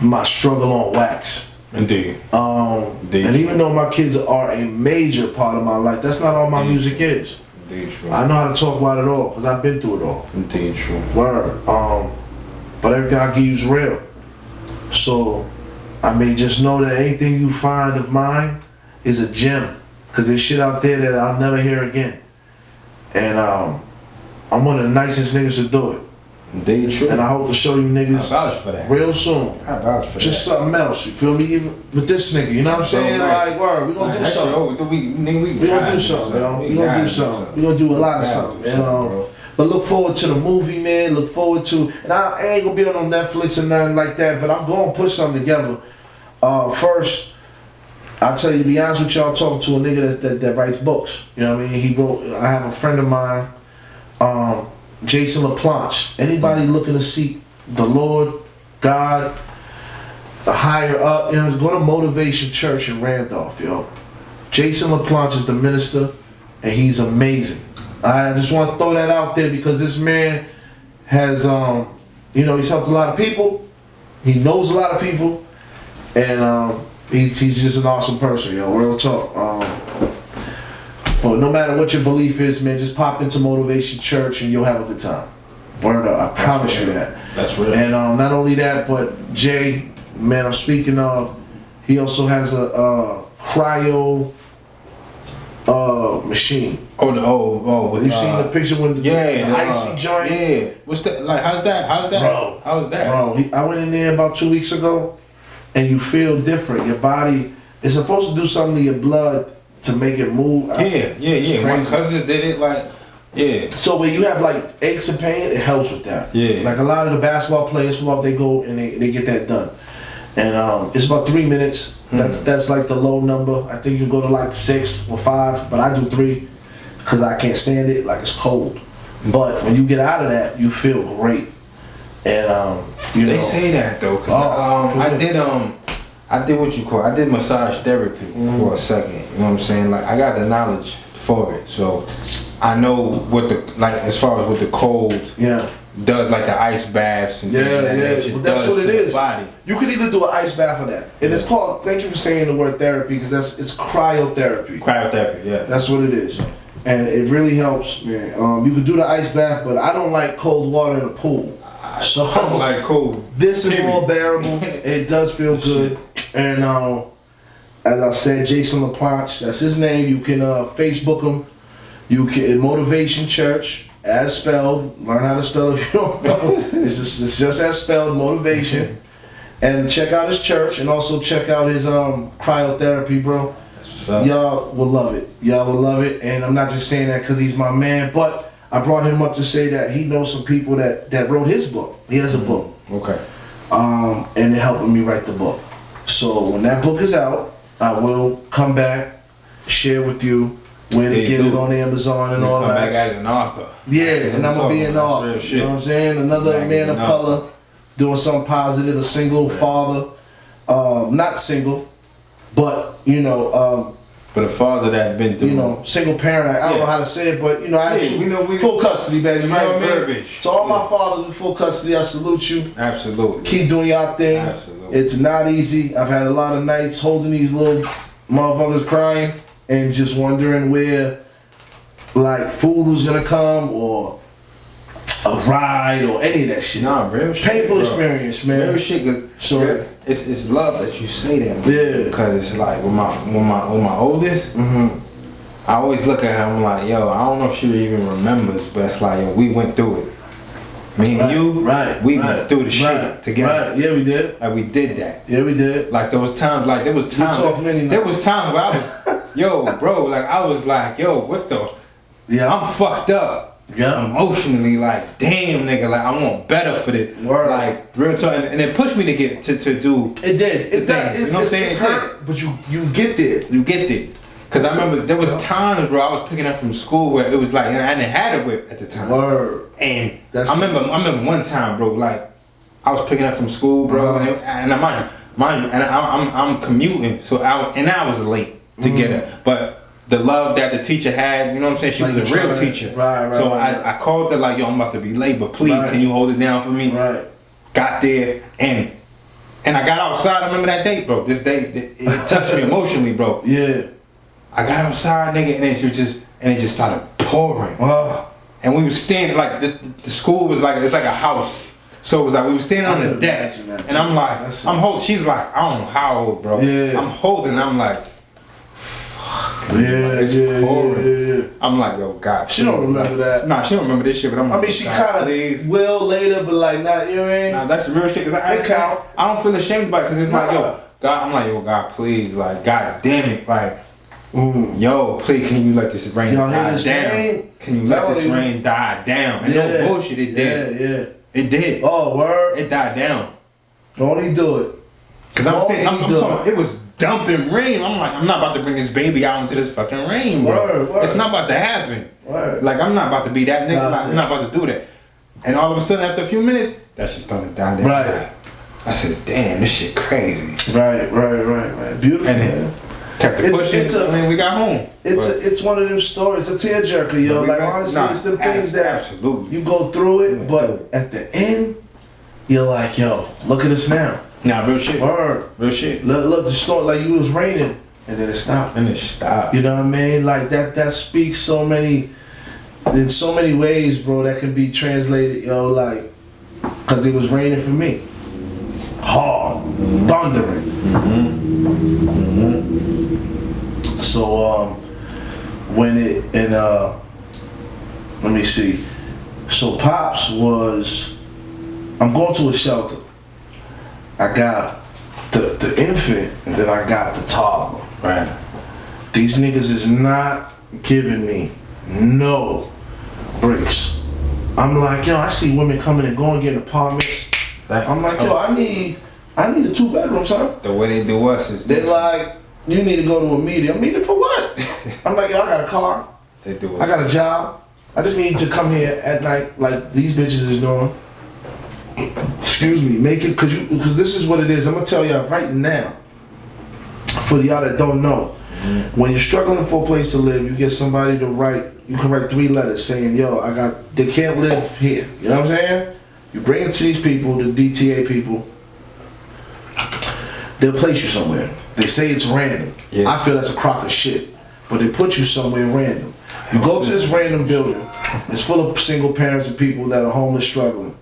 my struggle on wax. Indeed. Indeed. And even though my kids are a major part of my life, that's not all my music is. Indeed true. I know how to talk about it all, because I've been through it all. Indeed true. Word. But everything I give you is real. So, I mean, just know that anything you find of mine is a gem. Because there's shit out there that I'll never hear again. And I'm one of the nicest niggas to do it. Indeed true. And I hope to show you I niggas vouch for that. real soon. I vouch for Just that. something else, you feel me? Even with this nigga, you know what I'm saying? nice. Like, word, we gonna do something. We gonna do something, yo. We gonna do something. We gonna do a lot of something. And, but look forward to the movie, man. Look forward to, and I ain't gonna be on Netflix or nothing like that, but I'm gonna put something together. First, I'll tell you, to be honest with y'all, I'm talking to a nigga that writes books. You know what I mean? I have a friend of mine, Jason LaPlanche. Anybody looking to seek the Lord, God, the higher up, you know, go to Motivation Church in Randolph, yo. Jason LaPlanche is the minister, and he's amazing. I just want to throw that out there because this man has, you know, he's helped a lot of people. He knows a lot of people, and he's just an awesome person, yo. Real talk. But no matter what your belief is, man, just pop into Motivation Church and you'll have a good time. Word up, I promise you that. That's real. And not only that, but Jay, man, I'm speaking of, he also has a cryo machine. With, You seen the picture when the icy joint? Yeah. What's that? Like, how's that? Bro. How's that? Bro, I went in there about 2 weeks ago, and you feel different. Your body is supposed to do something to your blood to make it move. Yeah. My cousins did it, like, yeah. So when you have like aches and pain, it helps with that. Yeah. Like a lot of the basketball players, they go and they get that done. And it's about 3 minutes. That's like the low number. I think you can go to like 6 or 5, but I do 3 because I can't stand it. Like it's cold. But when you get out of that, you feel great. And you know. They say that though, cause I did what you call, I did massage therapy for a second. You know what I'm saying? Like I got the knowledge for it, so I know what as far as what the cold does, like the ice baths and things like that. But that's what it is. Body. You could either do an ice bath or that, and it's called. Thank you for saying the word therapy because it's cryotherapy. Cryotherapy, yeah. That's what it is, and it really helps, man. You could do the ice bath, but I don't like cold water in a pool. So I like cold. This is more bearable. It does feel good, and as I said, Jason LaPlanche, that's his name. You can Facebook him. You can Motivation Church. As spelled, learn how to spell if you don't know. It's just as spelled, Motivation. And check out his church and also check out his cryotherapy, bro. up? Y'all will love it. Y'all will love it. And I'm not just saying that because he's my man, but I brought him up to say that he knows some people that wrote his book. He has a book. Okay. And they're helping me write the book. So when that book is out, I will come back, share with you where to get it on Amazon and all that. Come back as an author. Yeah, and I'm gonna be an author. You know what I'm saying? Another man of color doing something positive, a single father. Not single, but but a father that's been through. Single parent. I don't know how to say it, but I had full custody, baby. You know what I mean? So all my fathers with full custody, I salute you. Absolutely. Keep doing y'all thing. Absolutely. It's not easy. I've had a lot of nights holding these little motherfuckers crying and just wondering where, like, food was gonna come or a ride or any of that shit. Nah, real shit. Painful experience, man. Real shit. So it's love that you say that. Yeah. Because it's like with my oldest, I always look at her. I'm like, yo, I don't know if she even remembers, but it's like, yo, we went through it. Me and you, we went through the shit together. Right. Yeah, we did. Like we did that. Yeah, we did. Like there was times where I was, yo, bro, like I was like, yo, what the? Yeah. I'm fucked up. Yeah. Emotionally, like, damn, nigga, like I want better for this. Like real talk, and it pushed me to get to do. It did. It did. You know what I'm saying? It's hurt, but you get there. You get there. Cause I remember there was times, bro, I was picking up from school where it was like, and I didn't have a whip at the time. Word. And I remember one time, bro, like I was picking up from school, bro, and mind you, and I'm commuting, so I was late to get it, but. The love that the teacher had, you know what I'm saying? She was a real teacher. Right. So I called her like, yo, I'm about to be late, but please, can you hold it down for me? Right. Got there, and I got outside. I remember that day, bro. This day, it touched me emotionally, bro. Yeah. I got outside, nigga, and it just started pouring. And we was standing, like, the school was like, it's like a house. So it was like, we were standing on the deck, and I'm like, she's like, I don't know how old, bro. Yeah. I'm holding, I'm like, Yeah. I'm like, yo, God. She don't remember that. Nah, she don't remember this shit, but I'm like, she kind of will later, but like not, you know what I mean? Nah, that's the real shit, cause I don't feel ashamed about it, cause it's like, yo, God, I'm like, yo, God, please, like, God damn it, like, yo, please, can you let this rain die down? Can you let this rain die down? And no bullshit, it did. Yeah. It did. Oh, word? It died down. Don't he do it? Cause I'm talking, it was dumping rain. I'm like, I'm not about to bring this baby out into this fucking rain, bro. Word. It's not about to happen. Word. Like, I'm not about to be that nigga. I'm not about to do that. And all of a sudden, after a few minutes, that shit started dying down. Right. I said, damn, this shit crazy. Right. Beautiful, and man. Kept it pushing, and then we got home. It's one of them stories. It's a tearjerker, yo. Like, honestly, it's the things that you go through it, but at the end, you're like, yo, look at us now. Nah, real shit. Word. Real shit. Look, the story, like, it was raining, and then it stopped. You know what I mean? Like, that speaks in so many ways, bro, that can be translated, yo, like, because it was raining for me. Hard. Thundering. So, let me see. So, Pops I'm going to a shelter. I got the infant, and then I got the toddler. Right. These niggas is not giving me no breaks. I'm like, yo, I see women coming and going, getting apartments. I'm like, yo, I need a 2-bedroom, son. The way they do us is they're like, you need to go to a meeting. A meeting for what? I'm like, yo, I got a car. They do us. I got a job. I just need to come here at night like these bitches is doing. Excuse me, make it, because this is what it is. I'm gonna tell y'all right now, for y'all that don't know, when you're struggling for a place to live, you get somebody to write, you can write 3 letters saying, yo, they can't live here. You know what I'm saying? You bring it to these people, the DTA people, they'll place you somewhere. They say it's random. Yeah. I feel that's a crock of shit, but they put you somewhere random. You go to this random building, it's full of single parents and people that are homeless, struggling.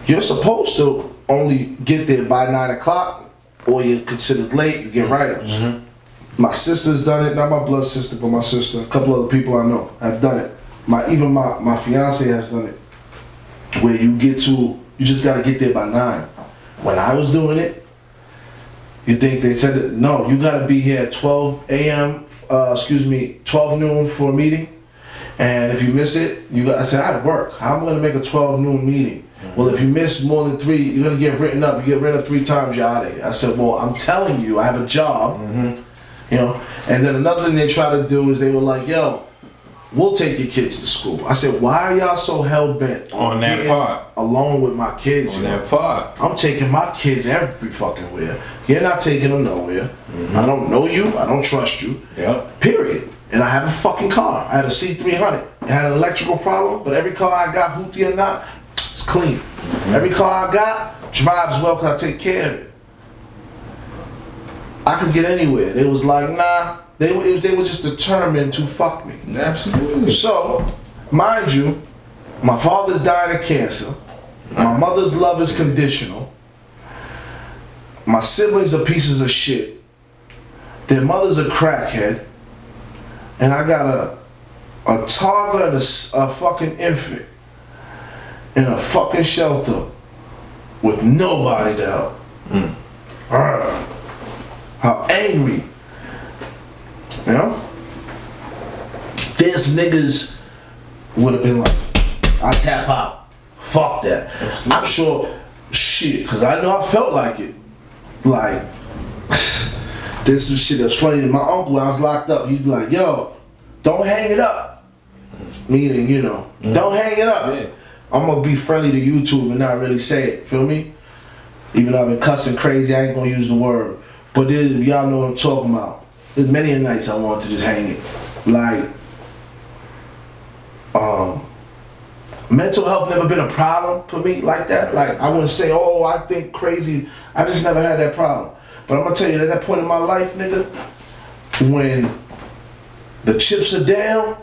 You're supposed to only get there by 9 o'clock, or you're considered late, you get write-ups. My sister's done it, not my blood sister, but my sister, a couple other people I know have done it. Even my fiance has done it, where you just gotta get there by 9. When I was doing it, You think they said that? No, you gotta be here at 12 a.m. 12 noon for a meeting. And if you miss it, I said, I work. How am I gonna make a 12 noon meeting? Well, if you miss more than 3, you're gonna get written up. You get written up 3 times, you're out of here. I said, well, I'm telling you, I have a job. You know. And then another thing they try to do is they were like, yo, we'll take your kids to school. I said, why are y'all so hell bent on that part? Along with my kids. On that part. I'm taking my kids every fucking where. You're not taking them nowhere. I don't know you. I don't trust you. Yep. Period. And I have a fucking car. I had a C300. It had an electrical problem, but every car I got, hoopty or not, it's clean. Every car I got drives well because I take care of it. I could get anywhere. They was like, nah. They were just determined to fuck me. Absolutely. So, mind you, my father's dying of cancer. My mother's love is conditional. My siblings are pieces of shit. Their mother's a crackhead. And I got a toddler and a fucking infant in a fucking shelter with nobody to help. How angry. You know? There's niggas would have been like, I tap out. Fuck that. I'm sure, shit, because I know I felt like it. Like, there's some shit that's funny. My uncle, when I was locked up, he'd be like, yo, don't hang it up. Meaning, you know, don't hang it up. Yeah. I'm going to be friendly to YouTube and not really say it. Feel me? Even though I've been cussing crazy, I ain't going to use the word. But y'all know what I'm talking about. There's many a nights I want to just hang it. Like, mental health never been a problem for me like that. Like, I wouldn't say, oh, I think crazy. I just never had that problem. But I'm gonna tell you, at that point in my life, nigga, when the chips are down,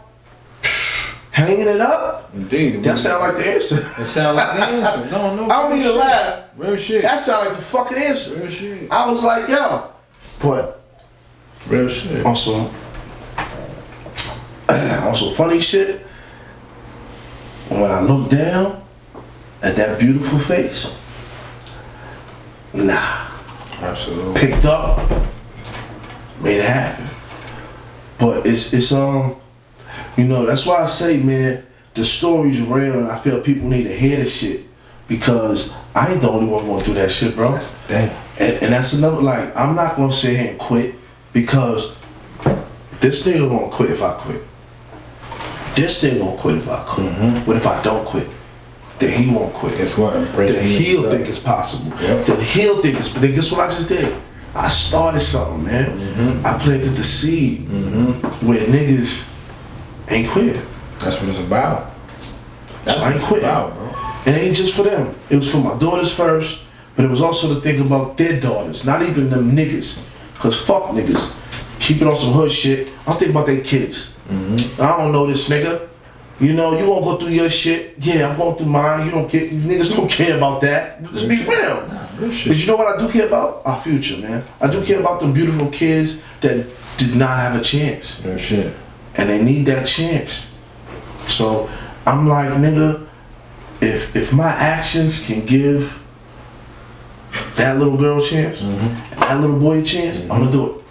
hanging it up, indeed, that sound like the answer. It sound like the answer. No. I don't mean to laugh. Real shit. That sound like the fucking answer. Real shit. I was like, yo, but real shit. Also funny shit. When I look down at that beautiful face, nah. Absolutely. Picked up, made it happen. But it's you know, that's why I say, man, the story's real and I feel people need to hear this shit. Because I ain't the only one going through that shit, bro. Damn. And that's another, like, I'm not gonna sit here and quit because this nigga gonna quit if I quit. This nigga gonna quit if I quit. What if I don't quit? Then he won't quit. Guess what? Then he'll think it's possible. Yep. Then he'll think it's, then guess what I just did? I started something, man. I planted the seed where niggas ain't quit. That's what it's about. So I ain't quitting. It ain't just for them. It was for my daughters first, but it was also to think about their daughters, not even them niggas. Cause fuck niggas. Keep it on some hood shit. I'm thinking about their kids. I don't know this nigga. You know, you gonna go through your shit. Yeah, I'm going through mine. You don't care. These niggas don't care about that. Just be real. But you know what I do care about? Our future, man. I do care about them beautiful kids that did not have a chance. Real shit. And they need that chance. So I'm like, nigga, if my actions can give that little girl a chance, and that little boy a chance, I'm gonna do it.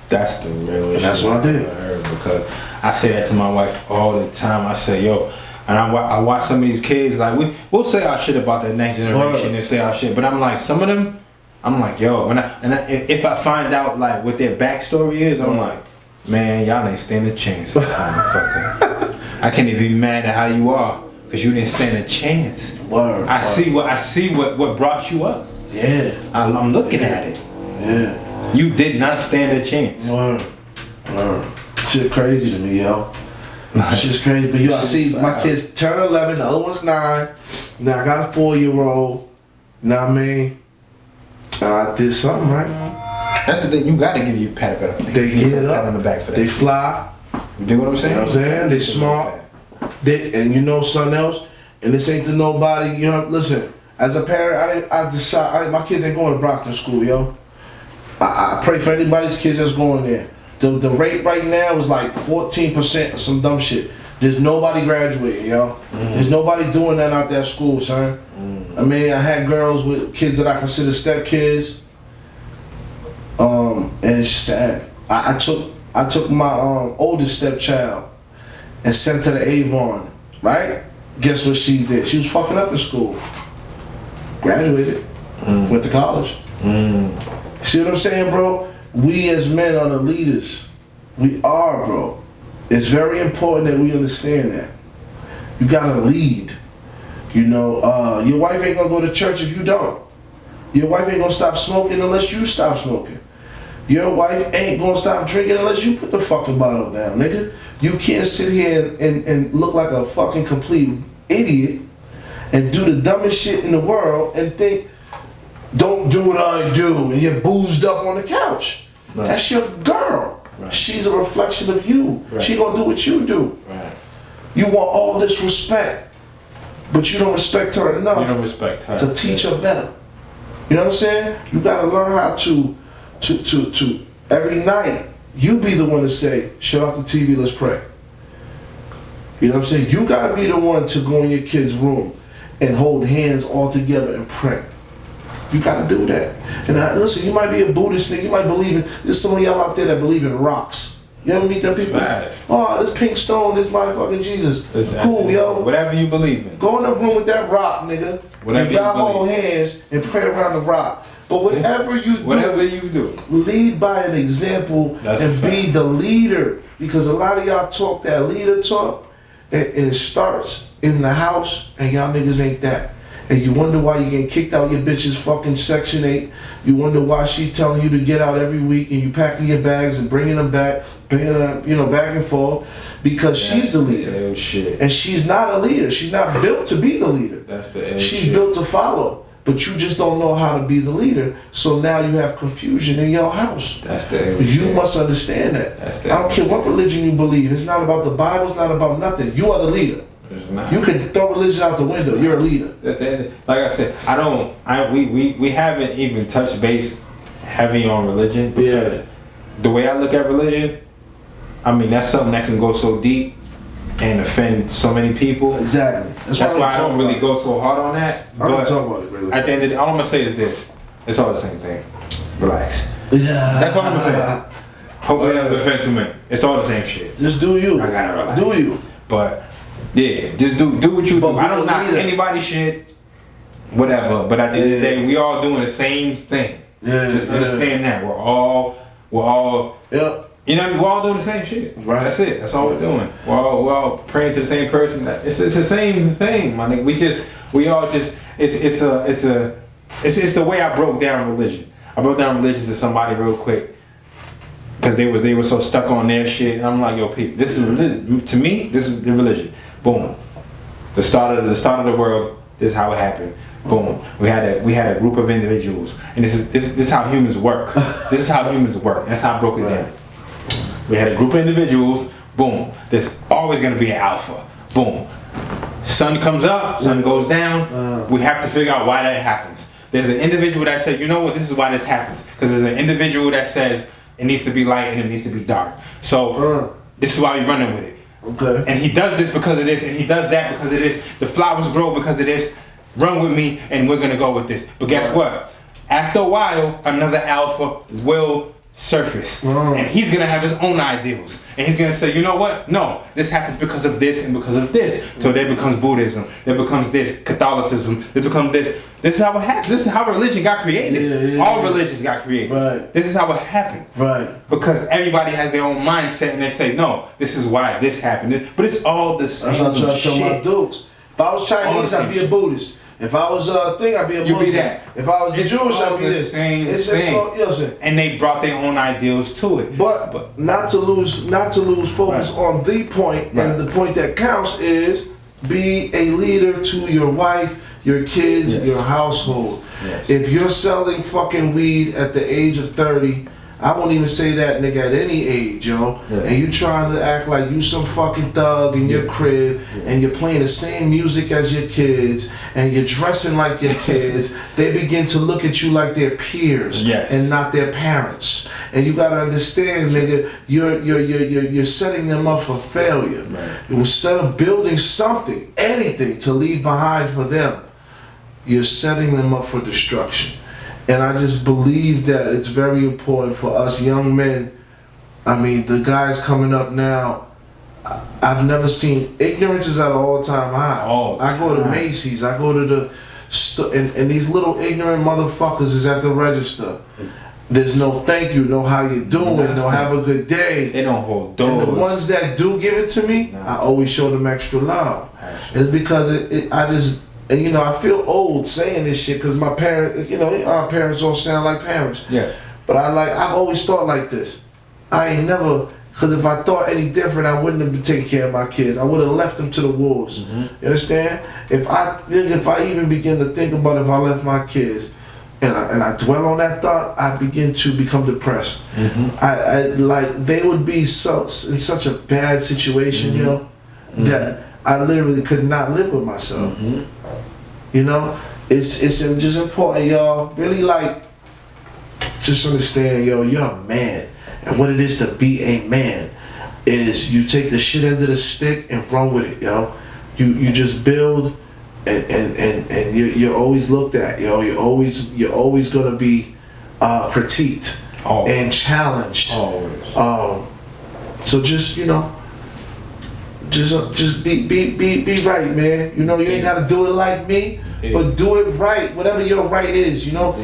That's the real. And that's what I did. Because I say that to my wife all the time. I say, yo, and I watch some of these kids, like we'll say our shit about the next generation and say our shit, but I'm like, some of them, I'm like, yo, if I find out like what their backstory is, I'm like, man, y'all ain't stand a chance. I can't even be mad at how you are, cause you didn't stand a chance. I see what brought you up. Yeah. I'm looking at it. Yeah. You did not stand a chance. Word. Shit crazy to me, yo. Shit's crazy. But yo, I see my kids turn 11, the other one's 9. Now I got a 4-year-old. Know what I mean? I did something right. That's the thing. You gotta give you a pat They get up. Pat on the back for that. They fly. You dig what I'm saying? You know what I'm saying? They smart. And you know something else? And this ain't to nobody, you know, listen, as a parent, I decide, my kids ain't going to Brockton School, yo. I pray for anybody's kids that's going there. The rate right now is like 14% or some dumb shit. There's nobody graduating, yo. There's nobody doing that out there at school, son. I mean, I had girls with kids that I consider step kids. it's sad. I took my oldest stepchild and sent her to Avon, right? Guess what she did? She was fucking up in school. Graduated, went to college. See what I'm saying, bro? We as men are the leaders. We are, bro. It's very important that we understand that. You gotta lead. You know, your wife ain't gonna go to church if you don't. Your wife ain't gonna stop smoking unless you stop smoking. Your wife ain't gonna stop drinking unless you put the fucking bottle down, nigga. You can't sit here and look like a fucking complete idiot and do the dumbest shit in the world and think, don't do what I do, and you're boozed up on the couch. Right. That's your girl. Right. She's a reflection of you. Right. She gonna do what you do. Right. You want all this respect, but you don't respect her enough. You don't respect her to teach her better. You know what I'm saying? You gotta learn how to every night, you be the one to say, shut off the TV, let's pray. You know what I'm saying? You gotta be the one to go in your kid's room and hold hands all together and pray. You gotta do that. And listen, you might be a Buddhist nigga, you might believe in, there's some of y'all out there that believe in rocks. You ever meet them people? Right. Oh, this pink stone, this my fucking Jesus. Exactly. Cool, yo. Whatever you believe in. Go in the room with that rock, nigga. Whatever y'all hold hands and pray around the rock. But whatever you do, lead by an example. That's and be the leader. Because a lot of y'all talk that leader talk, and it starts in the house, and y'all niggas ain't that. And you wonder why you getting kicked out your bitch's fucking Section 8. You wonder why she telling you to get out every week, and you packing your bags and bringing them back, back and forth, because she's the leader. Shit. And she's not a leader. She's not built to be the leader. That's the She's shit. built to follow. But you just don't know how to be the leader, so now you have confusion in your house. That's the You must understand that. I don't care what religion you believe. It's not about the Bible. It's not about nothing. You are the leader. You can throw religion out the window. You're a leader. Like I said, we haven't even touched base heavy on religion. Because the way I look at religion, I mean, that's something that can go so deep and offend so many people. Exactly. That's why I don't really go so hard on that. I don't talk about it, really. At the end of the day, all I'm gonna say is this: it's all the same thing. Relax. Yeah. That's all I'm gonna say. Hopefully, that doesn't offend too many. It's all the same shit. Just do you. I gotta relax. Do you. But yeah, just do what you do. I don't knock anybody's shit, whatever. But at the end of the day, we all doing the same thing. Just understand that we're all. Yep. You know, we're all doing the same shit. Right. That's it. That's all we're doing. We're all praying to the same person. It's the same thing, my nigga. It's the way I broke down religion. I broke down religion to somebody real quick because they were so stuck on their shit. And I'm like, yo, Pete, this is religion. To me, this is the religion. Boom. The start of the world. This is how it happened. Boom. We had a group of individuals, and this is how humans work. This is how humans work. And that's how I broke it down. We had a group of individuals, boom, there's always gonna be an alpha, boom. Sun comes up, sun goes down, we have to figure out why that happens. There's an individual that said, you know what, this is why this happens. Because there's an individual that says, it needs to be light and it needs to be dark. So, this is why we're running with it. Okay. And he does this because of this, and he does that because of this. The flowers grow because of this. Run with me, and we're gonna go with this. But guess what? After a while, another alpha will surface, and he's gonna have his own ideals, and he's gonna say, you know what, no, this happens because of this and because of this. So there becomes Buddhism, there becomes this Catholicism, there becomes this is how it happened. This is how religion got created. All religions got created. Right. This is how it happened. Right. Because everybody has their own mindset, and they say, no, this is why this happened. But it's all the same. That's what I try to tell my dudes. If I was Chinese, I'd be a Buddhist. If I was a thing, I'd be a Muslim. Be that. If I was Jewish, I'd be this. Same it's thing. All, you know what I'm saying? And they brought their own ideals to it. But not to lose focus on the point, and the point that counts is be a leader to your wife, your kids, your household. Yes. If you're selling fucking weed at the age of 30, I won't even say that, nigga, at any age, yo. Yeah. And you trying to act like you some fucking thug in your crib, and you're playing the same music as your kids, and you're dressing like your kids, they begin to look at you like their peers and not their parents. And you gotta understand, nigga, you're setting them up for failure. Right. Instead of building something, anything to leave behind for them, you're setting them up for destruction. And I just believe that it's very important for us young men. I mean, the guys coming up now, I've never seen, ignorance is at an all-time high. I go to Macy's, I go to the and these little ignorant motherfuckers is at the register. There's no thank you, no how you doing, no have a good day. They don't hold doors. And the ones that do give it to me, I always show them extra love. It's because I just, and you know, I feel old saying this shit because my parents, you know, our parents all sound like parents. Yeah. But I've always thought like this. I ain't never, because if I thought any different, I wouldn't have been taking care of my kids. I would have left them to the wolves. You understand? If I even begin to think about if I left my kids, and I dwell on that thought, I begin to become depressed. I like they would be in such a bad situation, you know, that I literally could not live with myself. You know, it's just important, y'all. Really, like, just understand, yo, you're a man, and what it is to be a man is you take the shit end of the stick and run with it, yo. You just build, and you're always looked at, yo. You're always gonna be critiqued and challenged. Always. So just, you know, just be right, man. You know, you ain't gotta do it like me, but do it right, whatever your right is, you know.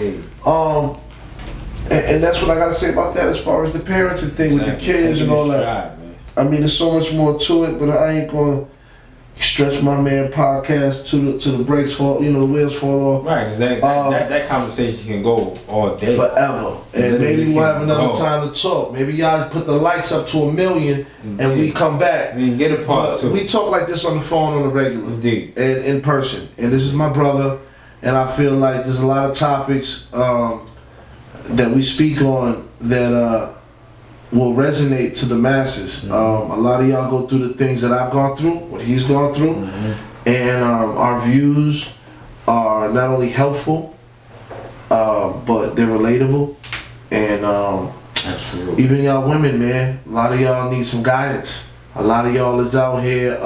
And that's what I gotta say about that as far as the parenting thing with the kids and all that. I mean, there's so much more to it, but I ain't gonna stretch my man podcast to the brakes fall, you know, the wheels fall off. Right, that conversation can go all day. Forever. And maybe we'll have another time to talk. Maybe y'all put the likes up to 1 million and we come back. We get a part two. We talk like this on the phone on the regular. Indeed. And in person. And this is my brother, and I feel like there's a lot of topics that we speak on that will resonate to the masses. A lot of y'all go through the things that I've gone through, what he's gone through, and our views are not only helpful, but they're relatable. And absolutely. Even y'all women, man, a lot of y'all need some guidance. A lot of y'all is out here,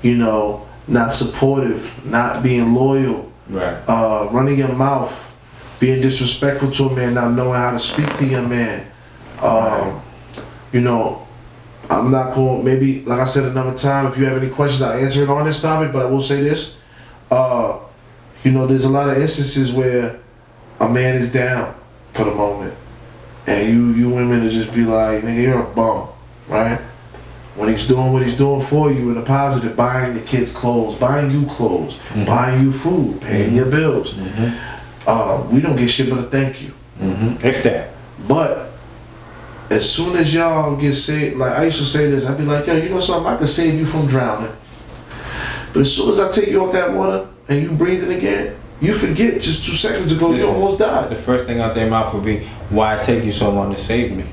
you know, not supportive, not being loyal, running your mouth, being disrespectful to a man, not knowing how to speak to your man. You know, I'm not going, maybe, like I said another time, if you have any questions, I'll answer it on this topic, but I will say this. You know, there's a lot of instances where a man is down for the moment, and you women will just be like, nigga, you're a bum, right? When he's doing what he's doing for you in a positive, buying the kids clothes, buying you clothes, buying you food, paying your bills. We don't get shit but a thank you. If that. But as soon as y'all get saved, like I used to say this, I'd be like, yo, you know something, I can save you from drowning. But as soon as I take you off that water and you breathing again, you forget just 2 seconds ago you almost died. The first thing out their mouth would be, why it take you so long to save me?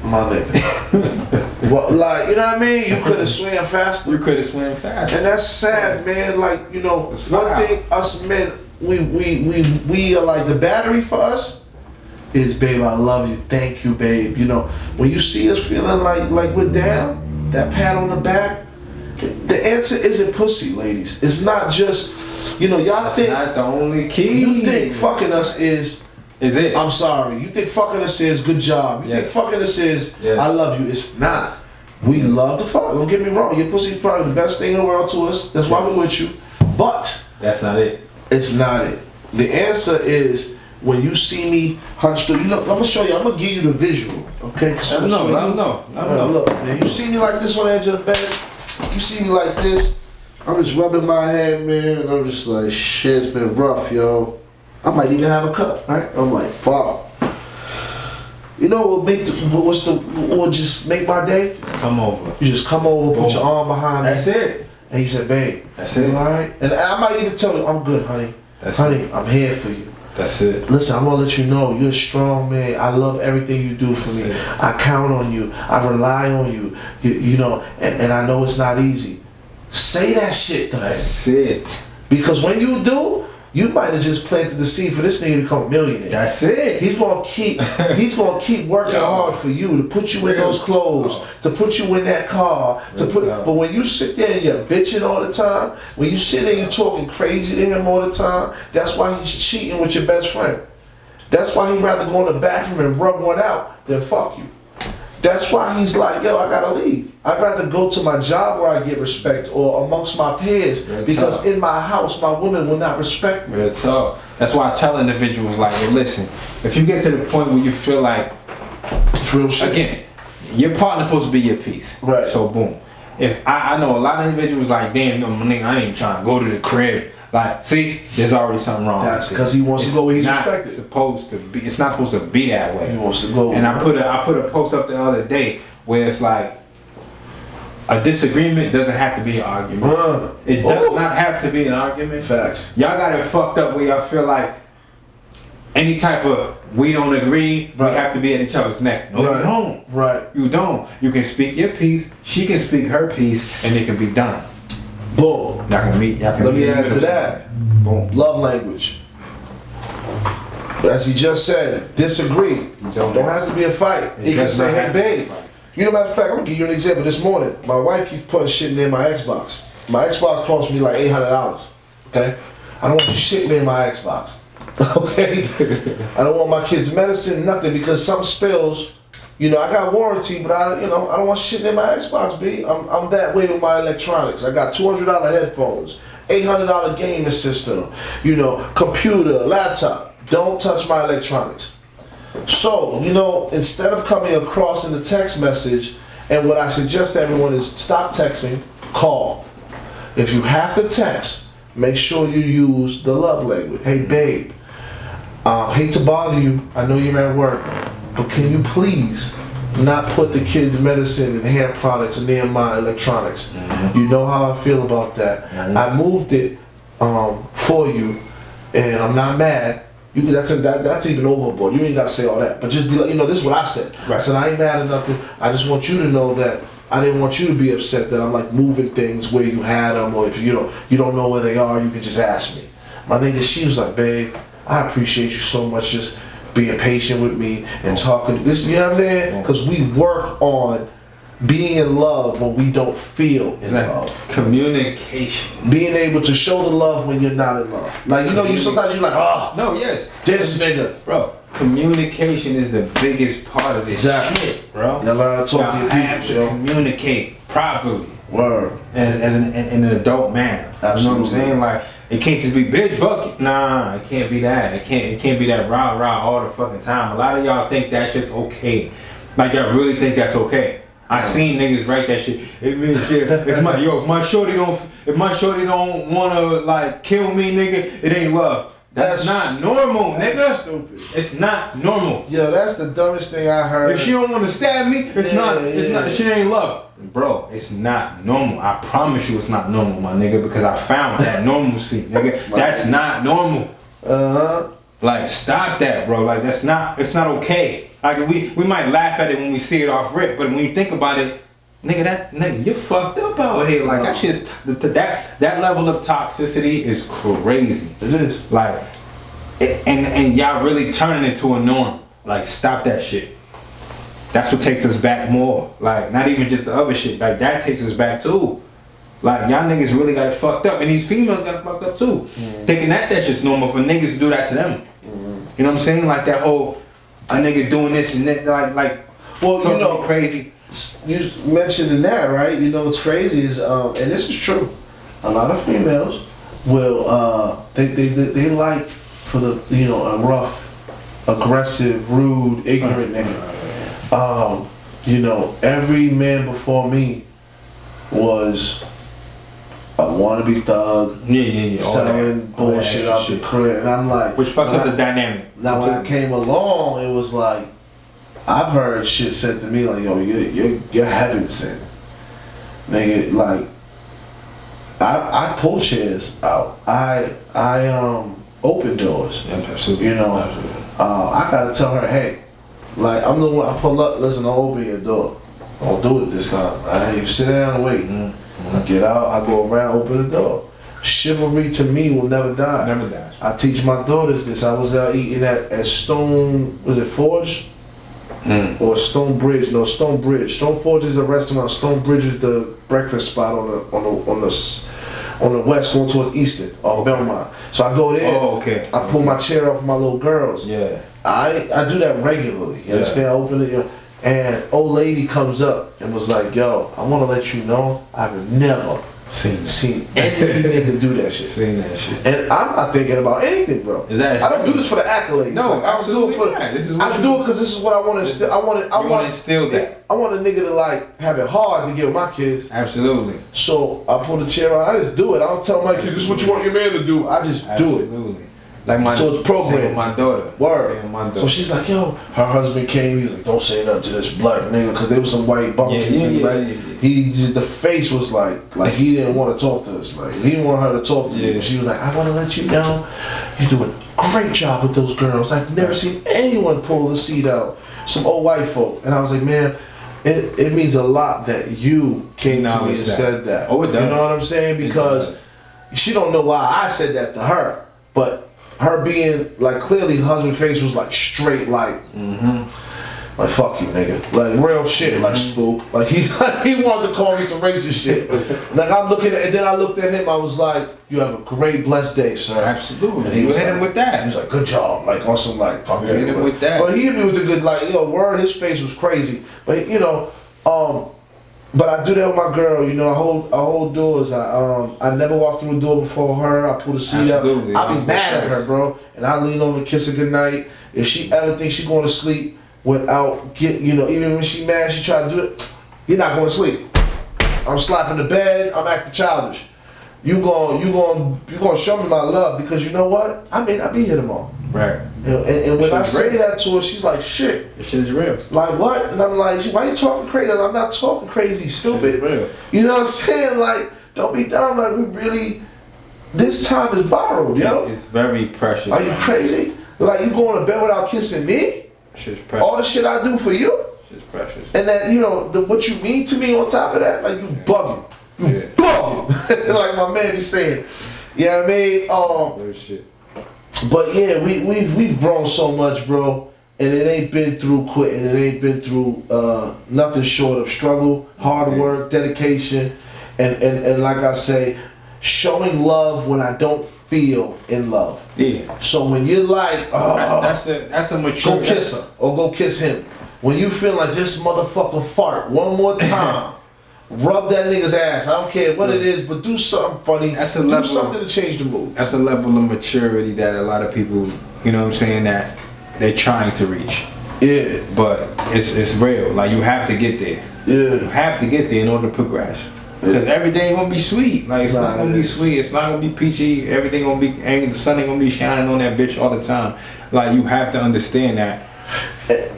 My nigga. Well, like, you know what I mean? You could have swam faster. You could have swam faster. And that's sad, man. Like, you know, one thing us men, we are like, the battery for us is, babe, I love you, thank you, babe. You know, when you see us feeling like we're down, that pat on the back, the answer isn't pussy, ladies. It's not just, you know, y'all That's think not the only key. You think fucking us is it? I'm sorry. You think fucking us is good job. You think fucking us is I love you. It's not. We love to fuck. Don't get me wrong. Your pussy is probably the best thing in the world to us. That's why we're with you. But that's not it. It's not it. The answer is when you see me hunched up. You know, I'm gonna show you. I'm gonna give you the visual. Okay? No. Look, man. You see me like this on the edge of the bed. You see me like this. I'm just rubbing my head, man, and I'm just like, shit, it's been rough, yo. I might even have a cup, right? I'm like, fuck. You know what will just make my day? Just come over. You just come over, put your arm behind me. That's it. And you said, babe, that's it. You alright? And I might even tell you, I'm good, honey. Honey, I'm here for you. That's it. Listen, I'm gonna let you know you're a strong man. I love everything you do for me. I count on you. I rely on you. You know, and I know it's not easy. Say that shit though. That's it. Because when you do, you might have just planted the seed for this nigga to become a millionaire. That's it. He's gonna keep working hard for you to put you in those clothes, to put you in that car, but when you sit there and you're bitching all the time, when you sit there and you're talking crazy to him all the time, that's why he's cheating with your best friend. That's why he'd rather go in the bathroom and rub one out than fuck you. That's why he's like, yo, I gotta leave. I'd rather go to my job where I get respect or amongst my peers because in my house, my woman will not respect me. Real talk. That's why I tell individuals like, hey, listen, if you get to the point where you feel like, It's real shit. again, your partner's supposed to be your piece. Right. So boom. If I know a lot of individuals like, damn, no, nigga, I ain't even trying to go to the crib. Like, see, there's already something wrong. That's because he wants to go where he's respected. Supposed to be. It's not supposed to be that way. He wants to go. And I put a post up the other day where it's like, a disagreement doesn't have to be an argument. It does not have to be an argument. Facts. Y'all got it fucked up where y'all feel like any type of we don't agree, we have to be at each other's neck. No, you don't. Right. You don't. You can speak your piece, she can speak her piece, and it can be done. Boom. Y'all can meet. Y'all can Let meet me in the add to middle. that. Boom. Love language. As he just said, disagree. Don't have to be a fight. He can say, hey, babe. You know, matter of fact, I'm gonna give you an example. This morning, my wife keeps putting shit near my Xbox. My Xbox cost me like $800. Okay? I don't want you shit near my Xbox. Okay? I don't want my kids' medicine, nothing, because some spills. You know, I got warranty, but I don't want shit in my Xbox, B. I'm that way with my electronics. I got $200 headphones, $800 gaming system, you know, computer, laptop. Don't touch my electronics. So, you know, instead of coming across in the text message, and what I suggest to everyone is stop texting, call. If you have to text, make sure you use the love language. Hey, babe, hate to bother you. I know you're at work. But can you please not put the kids' medicine and hair products near my electronics? Mm-hmm. You know how I feel about that. Mm-hmm. I moved it for you, and I'm not mad. That's even overboard. You ain't got to say all that. But just be like, you know, this is what I said. Right. I said, I ain't mad at nothing. I just want you to know that I didn't want you to be upset that I'm like moving things where you had them, or if you don't know where they are, you can just ask me. My nigga, she was like, babe, I appreciate you so much. Just being patient with me and talking. This, you know what I'm saying? Because we work on being in love when we don't feel in love. Communication. Being able to show the love when you're not in love. Like, you know, you sometimes you're like, oh, no, yes, this nigga, bro. Communication is the biggest part of this shit, bro. You learn to talk to your have people, to communicate properly. Word. As in an adult manner. Absolutely. You know what I'm saying? Like, it can't just be bitch fuck it. Nah, it can't be that. It can't be that rah all the fucking time. A lot of y'all think that shit's okay. Like, y'all really think that's okay. I seen niggas write that shit. It means shit. If my shorty don't wanna like kill me, nigga, it ain't love. That's not normal, nigga. Stupid. It's not normal. Yo, that's the dumbest thing I heard. If she don't want to stab me, it's not. She ain't love. Bro, it's not normal. I promise you, it's not normal, my nigga, because I found that normalcy, nigga. That's not normal. Like, stop that, bro. Like, it's not okay. Like, we might laugh at it when we see it off rip, but when you think about it, nigga, you're fucked up out here. Like, that shit's that level of toxicity is crazy. It is. Like, and y'all really turning it to a norm. Like, stop that shit. That's what takes us back more. Like, not even just the other shit. Like, that takes us back too. Like, y'all niggas really got it fucked up. And these females got it fucked up too. Thinking that shit's normal for niggas to do that to them. You know what I'm saying? Like, that whole, a nigga doing this and that, like well, you know, crazy. You mentioned that, right? You know what's crazy is, and this is true, a lot of females will, they like for the, you know, a rough, aggressive, rude, ignorant nigga. You know, every man before me was a wannabe thug, selling bullshit out the crib, and I'm like, which fucks up the dynamic. Now when I came along, it was like, I've heard shit said to me like, yo, you're heaven sent, nigga. Like, I pull chairs out, I open doors, absolutely. You know, absolutely. I gotta tell her, hey, like, I'm the one, I pull up, listen, don't open your door. Don't do it this time. You sit down and wait. I get out, I go around, open the door. Chivalry to me will never die. Never dies. I teach my daughters this. I was out eating at Stone, was it Forge? Or Stone Bridge? No, Stone Bridge. Stone Forge is the restaurant. Stone Bridge is the breakfast spot on the west going towards Easton or Belmont. So I go there. Oh, okay. I pull my chair off my little girls. Yeah. I do that regularly. You understand? I open it, and old lady comes up and was like, "Yo, I want to let you know I've never seen any nigga do that shit." Seen that shit. And I'm not thinking about anything, bro. Exactly. I don't do this for the accolades. No, like, I don't do it for. not. This is I what do it because this is what I want to instill. I want to instill that. I want a nigga to like have it hard to get with my kids. Absolutely. So I pull the chair out. I just do it. I don't tell my kids, "This is what you want your man to do." I just do it. Absolutely. Like my, So it's programmed. same with my daughter. Word. Same with my daughter. So she's like, "Yo," her husband came. He was like, "Don't say nothing to this black nigga," because there was some white bumpkins. He the face was like he didn't want to talk to us. Like he didn't want her to talk to me. But she was like, "I want to let you know, you're doing a great job with those girls. I've never seen anyone pull the seat out. Some old white folk." And I was like, "Man, it means a lot that you came to me and said that." Oh, it does. You know what I'm saying? Because she don't know why I said that to her, but her being like clearly, husband's face was like straight, like, like fuck you, nigga, like real shit, like spook, like he wanted to call me some racist shit. Like I'm looking at, and then I looked at him, I was like, "You have a great blessed day, sir." Absolutely. And he was hit like, him with that. He was like, "Good job," like on some like fuck hit him with that. But he hit me with the good, like, word. His face was crazy, but But I do that with my girl, I hold doors. I never walked through a door before her. I pull the seat Absolutely. up. I be mad at her, bro. And I lean over and kiss her goodnight. If she ever thinks she going to sleep without even when she mad, she try to do it, you're not going to sleep. I'm slapping the bed, I'm acting childish. You gonna show me my love because you know what? I may not be here tomorrow. Right. And when I say that to her, she's like, "Shit." This shit is real. Like what? And I'm like, "Why you talking crazy?" I'm not talking crazy, stupid. Real. You know what I'm saying? Like, don't be dumb. Like, we really, this time is borrowed, yo. It's very precious. Are you crazy? Like, you going to bed without kissing me? Shit's precious. All the shit I do for you? Shit's precious. And that, what you mean to me on top of that? Like, you bugging. You bugging. Like my man be saying. You know what I mean? Real shit. But yeah, we've grown so much, bro, and it ain't been through quitting. It ain't been through nothing short of struggle, hard work, dedication, and like I say, showing love when I don't feel in love. Yeah. So when you're like, that's a mature. go kiss her or go kiss him. When you feel like this motherfucker fart one more time. Rub that nigga's ass. I don't care what it is, but do something funny. Do something to change the mood. That's a level of maturity that a lot of people, you know what I'm saying, that they're trying to reach. Yeah. But it's real. Like you have to get there. Yeah. You have to get there in order to progress. Because every day ain't gonna be sweet. Like it's not gonna be sweet. It's not gonna be peachy. Everything gonna be, the sun ain't gonna be shining on that bitch all the time. Like you have to understand that.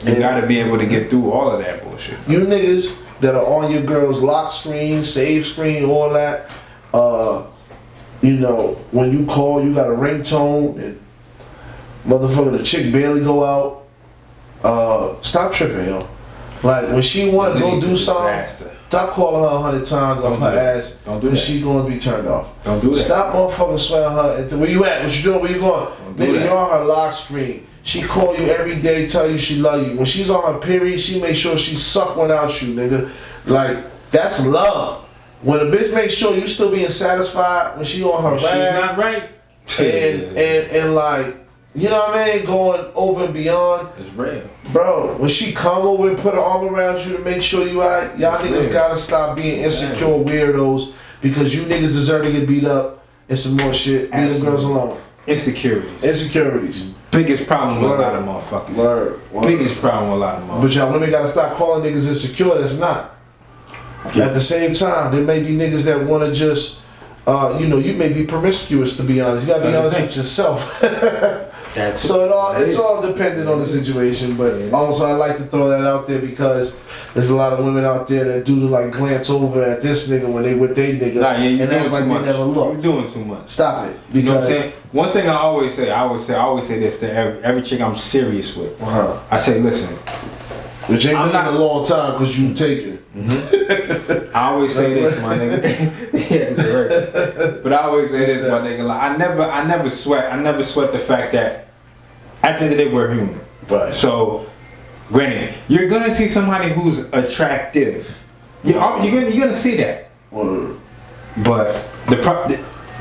You gotta be able to get through all of that bullshit. You niggas that are on your girl's lock screen, save screen, all that. When you call, you got a ringtone, and motherfucker, the chick barely go out. Stop tripping, yo. Like when she wanna go do something, stop calling her 100 times on her ass. Don't do that. She gonna be turned off. Don't do that. Stop motherfucking sweating her. Where you at? What you doing? Where you going? Nigga, you're on her lock screen. She call you every day, tell you she love you. When she's on her period, she make sure she suck one out you, nigga. Like, that's love. When a bitch makes sure you still being satisfied when she on her rag. She's not right. And like, you know what I mean? Going over and beyond. It's real. Bro, when she come over and put her arm around you to make sure you alright, y'all niggas gotta stop being insecure weirdos because you niggas deserve to get beat up and some more shit. Leave the girls alone. Insecurities. Biggest problem with a lot of motherfuckers. Word. Biggest problem with a lot of motherfuckers. But y'all women gotta stop calling niggas insecure. That's not. Yeah. At the same time, there may be niggas that wanna just, you may be promiscuous, to be honest. You gotta be honest with yourself. So it's all dependent on the situation. But also, I like to throw that out there because there's a lot of women out there that do like glance over at this nigga when they with they nigga and act like they never look. You're doing too much. Stop it. Because you know what I'm saying? One thing I always say this to every chick I'm serious with. I say, listen. Which ain't been a long time because you take it. I always say this, my nigga. Yeah, it's right. But I always say this, my nigga. Like I never sweat the fact that at the end of the day we're human. Right. So, granted, you're gonna see somebody who's attractive. You're gonna see that. But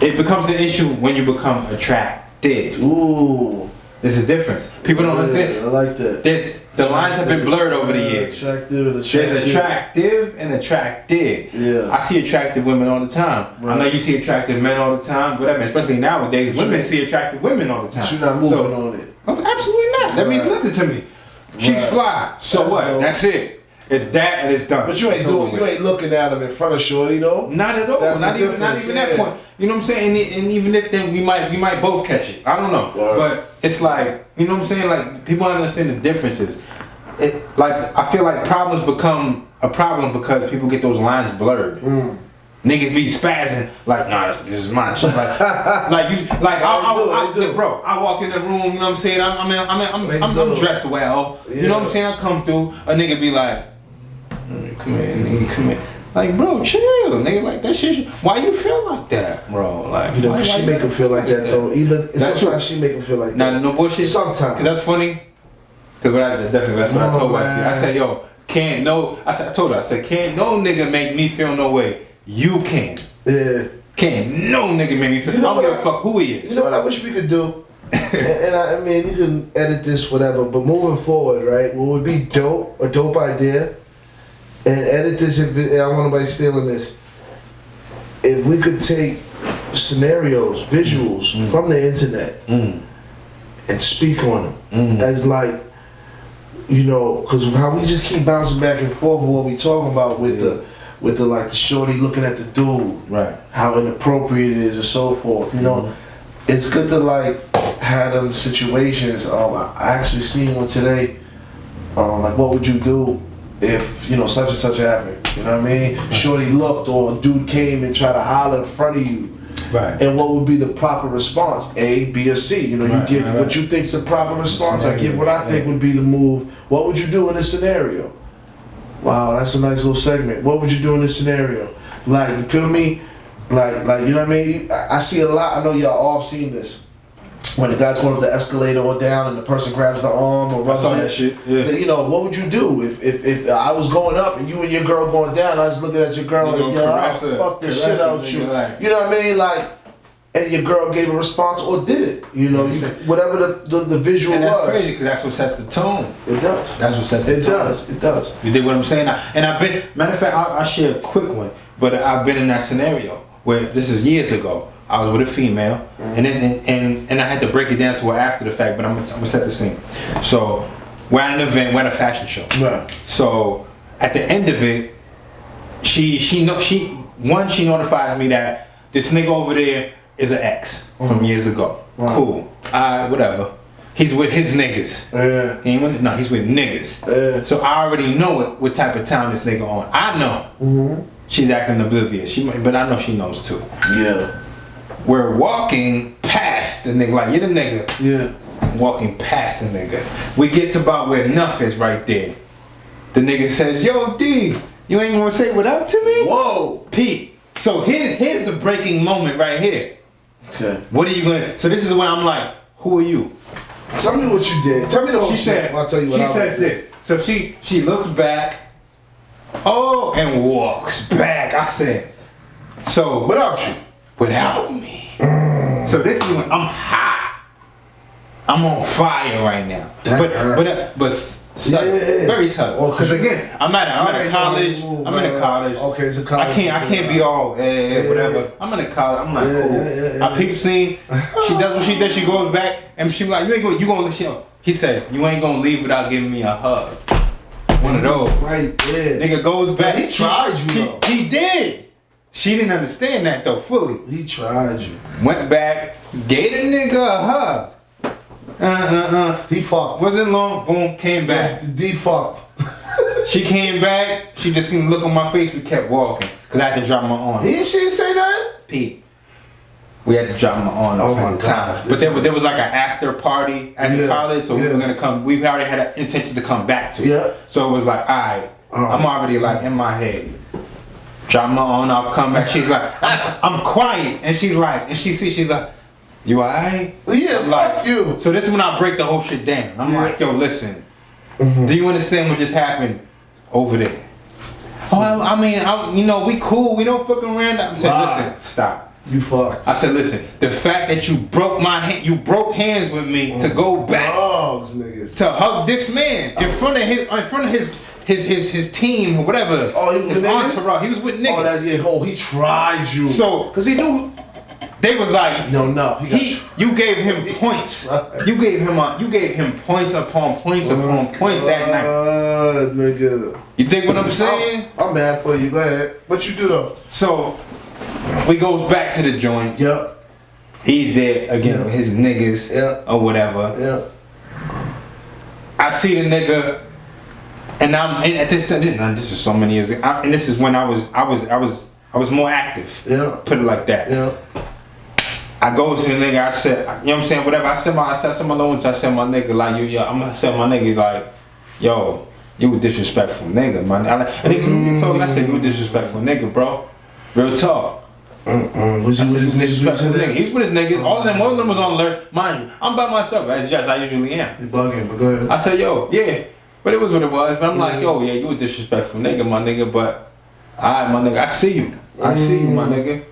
it becomes an issue when you become attracted. Ooh. There's a difference. People don't understand. I like that. The lines have been blurred over the years. Attractive and There's attractive. attractive and attracted. Yeah. I see attractive women all the time. Right. I know you see attractive men all the time, but I mean, especially nowadays, women see attractive women all the time. But you're not moving on it. Absolutely not. That means Right. nothing to me. She's Right. fly. So That's what? dope. That's it. It's that and it's done. But you ain't doing, you ain't looking at him in front of Shorty though. Not at all. That's Not the even difference, that yeah. point. You know what I'm saying? And even if then we might both catch it. I don't know. Right. But it's like, you know what I'm saying? Like people don't understand the differences. Like I feel like problems become a problem because people get those lines blurred. Niggas be spazzing like, nah, this is mine. Shit, They do. bro. I walk in the room, you know what I'm saying? I'm dressed well. You know what I'm saying? I come through, a nigga be like, come here, nigga, come here. Like, bro, chill, nigga. Like that shit. Why you feel like that, bro? Like, You know, why she you make him feel like that though. That's Sometimes she make him feel like Nah, that. no bullshit. Sometimes. Cause that's funny. Cause that's what I told her. Man. I said, yo, I told her, I said, can't no nigga make me feel no way. You can. Yeah. Can't no nigga make me feel. You know I don't give a what fuck who he is. You know what I wish we could do? and I mean, you can edit this, whatever, but moving forward, right? What would be dope, a dope idea, and edit this if I don't want nobody stealing this. If we could take scenarios, visuals from the internet and speak on them as like, you know, because how we just keep bouncing back and forth with what we talking about with the like the shorty looking at the dude, Right. how inappropriate it is and so forth. You know, it's good to like have them situations. I actually seen one today. Like, what would you do if, you know, such and such happened? You know what I mean? Shorty looked, or a dude came and tried to holler in front of you. Right. And what would be the proper response? A, B, or C? You know, you give what you think's the proper response. I give what I think would be the move. What would you do in this scenario? Wow, that's a nice little segment. What would you do in this scenario? Like, you feel me? Like, you know what I mean? I see a lot. I know y'all all seen this. When the guy's going up the escalator or down and the person grabs the arm or rubs that shit. Yeah. You know, what would you do if I was going up and you and your girl going down? I was looking at your girl You and, gonna yo, I'll caress her, fuck this caress shit out her, you. nigga, like- You know what I mean? Like, and your girl gave a response or did it. You know, whatever the visual And that's was. crazy because that's what sets the tone. It does. That's what sets the It tone. does. It does. You dig what I'm saying? And I've been, matter of fact, I'll share a quick one, but I've been in that scenario where this is years ago. I was with a female, and then and I had to break it down to her after the fact, but I'm gonna set the scene. So we're at an event, we're at a fashion show. Right. So at the end of it, she notifies me that this nigga over there is an ex from years ago. Wow. Cool. Whatever. He's with his niggas. Yeah. He ain't with, no, he's with niggas. Yeah. So I already know what type of time this nigga on. I know. She's acting oblivious. But I know she knows too. Yeah. We're walking past the nigga, like, you're the nigga. Yeah. Walking past the nigga. We get to about where Nuff is right there. The nigga says, yo, D, you ain't gonna say what up to me? Whoa. Pete. So here's the breaking moment right here. Okay. What are you gonna, so this is when I'm like, who are you? Tell me what you did. Tell me the whole She shit. said, I'll tell you what she I says this. So she looks back, and walks back. I said, so Without you. without me. So this is when I'm hot. I'm on fire right now. But subtle, Yeah. very subtle. Well, Because again, I'm at a college. I'm in a college. Okay, it's a college. I can't be all whatever. I'm in a college. I'm like, cool. I peep scene. She does what she does. She goes back and she be like, you gonna listen. He said, you ain't gonna leave without giving me a hug. One of those. Right there. Nigga goes back. He tried you though. He did. She didn't understand that though fully. He tried you. Went back, gave the nigga a hug. He fucked. Wasn't long, boom, came back. D fucked. She came back, she just seen the look on my face, we kept walking. Cause I had to drop my arm. She didn't say that? Pete. We had to drop my arm Oh off my at the God. time. But there was like an after party at the college, so we Yeah. were gonna come, we already had an intention to come back to. Yeah. So it was like, alright, I'm already like in my head. Drop my arm off, come back. She's like, I'm quiet. And she's like, she's like, you alright? Yeah, Like, fuck you. So this is when I break the whole shit down. I'm like, yo, listen. Do you understand what just happened over there? Oh, I mean, we cool. We don't fucking around. I said, listen, stop. You fucked. I said, listen, the fact that you broke you broke hands with me to go back Dogs, nigga. to hug this man in front of his team or whatever. Oh, he was his with niggas? entourage. He was with niggas. Oh, that's yeah. Oh, he tried you. So, cause he knew. They was like, No. You gave him points. You gave him points upon points upon points that night. Nigga. You think what I'm saying? I'm mad for you. Go ahead. What you do though? So we goes back to the joint. Yep. He's there again with his niggas or whatever. Yeah. I see the nigga, and at this time. This is so many years ago, and this is when I was more active. Yeah. Put it like that. Yeah. I go to the nigga, I said, you know what I'm saying, whatever. I said my loans, I said my nigga, like, I'm gonna say my nigga, like, yo, you a disrespectful nigga, man. And he told me, I said, you a disrespectful nigga, bro. Real talk. Was you with his niggas? He was with his niggas. All of them was on alert. Mind you, I'm by myself, as I usually am. You bugging, but go ahead. I said, yo, yeah. But it was what it was. But I'm like, yo, yeah, you a disrespectful nigga, my nigga, but, alright, my nigga, I see you, my nigga.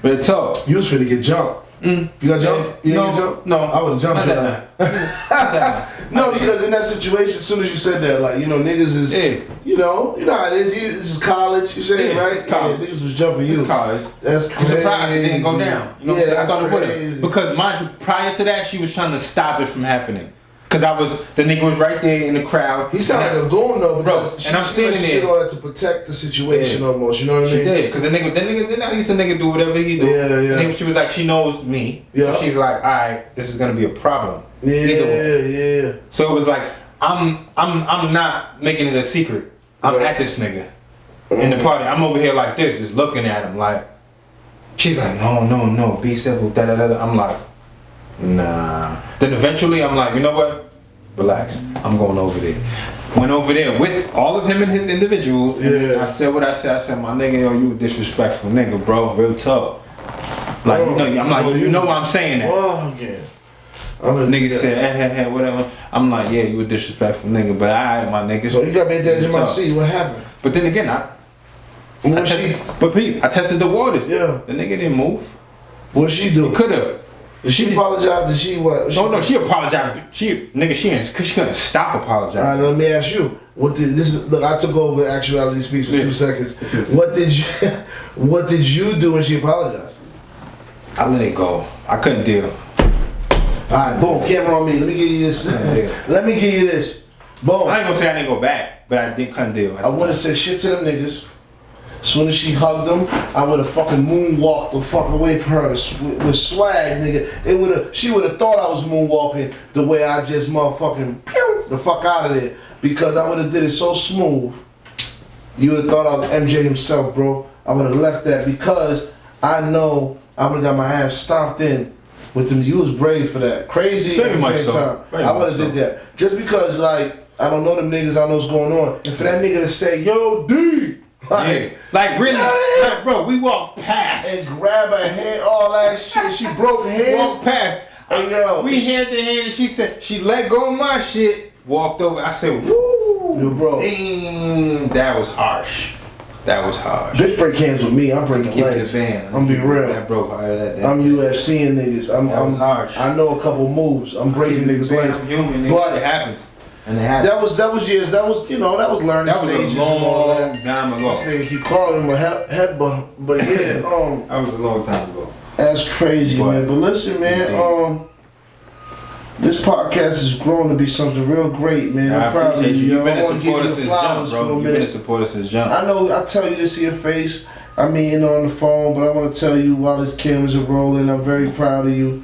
Real talk. You was finna get jumped. You got jumped? You didn't get jumped? No. I would've jumped for that. No, because in that situation, as soon as you said that, like, you know, niggas is, you know how it is. This is college, you say, right? It's college. Yeah, niggas was jumping you. It's college. That's crazy. I'm surprised it didn't go down. You know what I'm saying? I thought it would crazy. have. Because, mind you, prior to that, she was trying to stop it from happening. Because the nigga was right there in the crowd. He sounded like a goon though, because and I'm standing she there. did all that to protect the situation almost, you know what I mean? She did, because the nigga, at least the nigga do whatever he do. Yeah. And she was like, she knows me. Yeah. So she's like, alright, this is gonna be a problem. Yeah. So it was like, I'm not making it a secret. I'm at this nigga in the party. I'm over here like this, just looking at him like. She's like, no, be civil, da da da. I'm like, nah. Then eventually I'm like, you know what? Relax. I'm going over there. Went over there with all of him and his individuals. And I said what I said. I said, my nigga, yo, you a disrespectful nigga, bro. Real tough. Like, I'm like, you know why I'm saying that? Oh, yeah. Nigga said, whatever. I'm like, yeah, you a disrespectful nigga, but alright, my nigga. So you got me at the edge of my seat. What happened? But then again, I tested the waters. Yeah. The nigga didn't move. What she do? Could have. Did she apologize? Did she what? No, she apologized. She couldn't stop apologizing. All right, let me ask you. Look, I took over Actuality Speaks for 2 seconds. What did you do when she apologized? I let it go. I couldn't deal. Alright, boom, camera on me. Let me give you this. Let me give you this. Boom. I ain't gonna say I didn't go back, but I couldn't deal. I would've said shit to them niggas. As soon as she hugged them, I would've fucking moonwalked the fuck away from her with swag, nigga. She would've thought I was moonwalking the way I just motherfucking pew the fuck out of there. Because I would've did it so smooth. You would've thought I was MJ himself, bro. I would've left that because I know I would've got my ass stomped in with them. You was brave for that. Crazy at the same time. I would've did that. Just because, like, I don't know them niggas, I know what's going on. And for that nigga to say, yo, D! Like really, like, bro, we walked past and grab her hand, all that shit. She broke hands. Walked past. And yo, we hand to hand, and she said she let go of my shit. Walked over. I said, woo, yo, bro. Damn, that was harsh. That was harsh. Bitch break hands with me. I'm breaking legs. I'm be real. That broke that I'm UFCing niggas. I'm harsh. I know a couple moves. I'm breaking niggas legs. I'm human. But it happens. And that was years. That was learning stages and all that. Time ago. This nigga keep calling him a headbutt, but yeah, that was a long time ago. That's crazy, man. But listen, man, this podcast has grown to be something real great, man. I'm proud of you. You've been a supporter since jump, bro. You've been a supporter since jump. I know. I tell you this to your face. I mean, on the phone, but I want to tell you while this cameras are rolling, I'm very proud of you.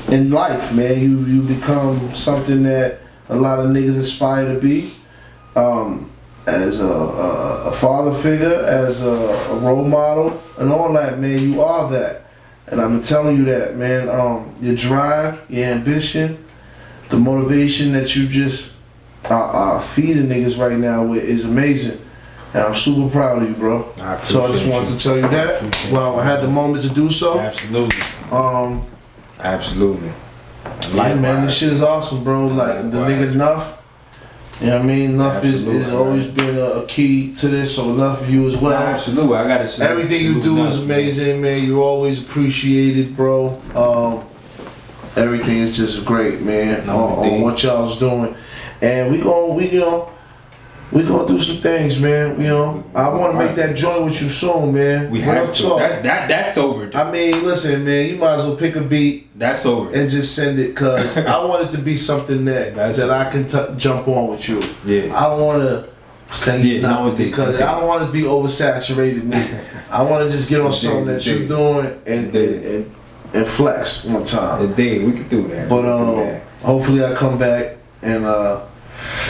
In life, man, you become something that a lot of niggas aspire to be. As a father figure, as a role model, and all that, man, you are that. And I'm telling you that, man. Your drive, your ambition, the motivation that you just are feeding niggas right now with is amazing. And I'm super proud of you, bro. So I just wanted to tell you that. Well, I had the moment to do so. Absolutely. Absolutely. Yeah, man, this shit is awesome, bro. Like, the nigga Enough, You know what I mean? Enough is Absolutely, always been a key to this, so enough of you as well. Absolutely, I gotta say. Everything you do is amazing, man. You're always appreciated, bro. Everything is just great, man. On what y'all's doing, and we gonna do some things, man. You know, I want to make that joint with you soon, man. We have to. That's over. Dude. I mean, listen, man. You might as well pick a beat. That's over. And just send it, cause I want it to be something that I can jump on with you. Yeah. I don't want to say nothing because I don't want to be oversaturated. I want to just get on something that you're doing and flex one time. We can do that. But hopefully I come back and.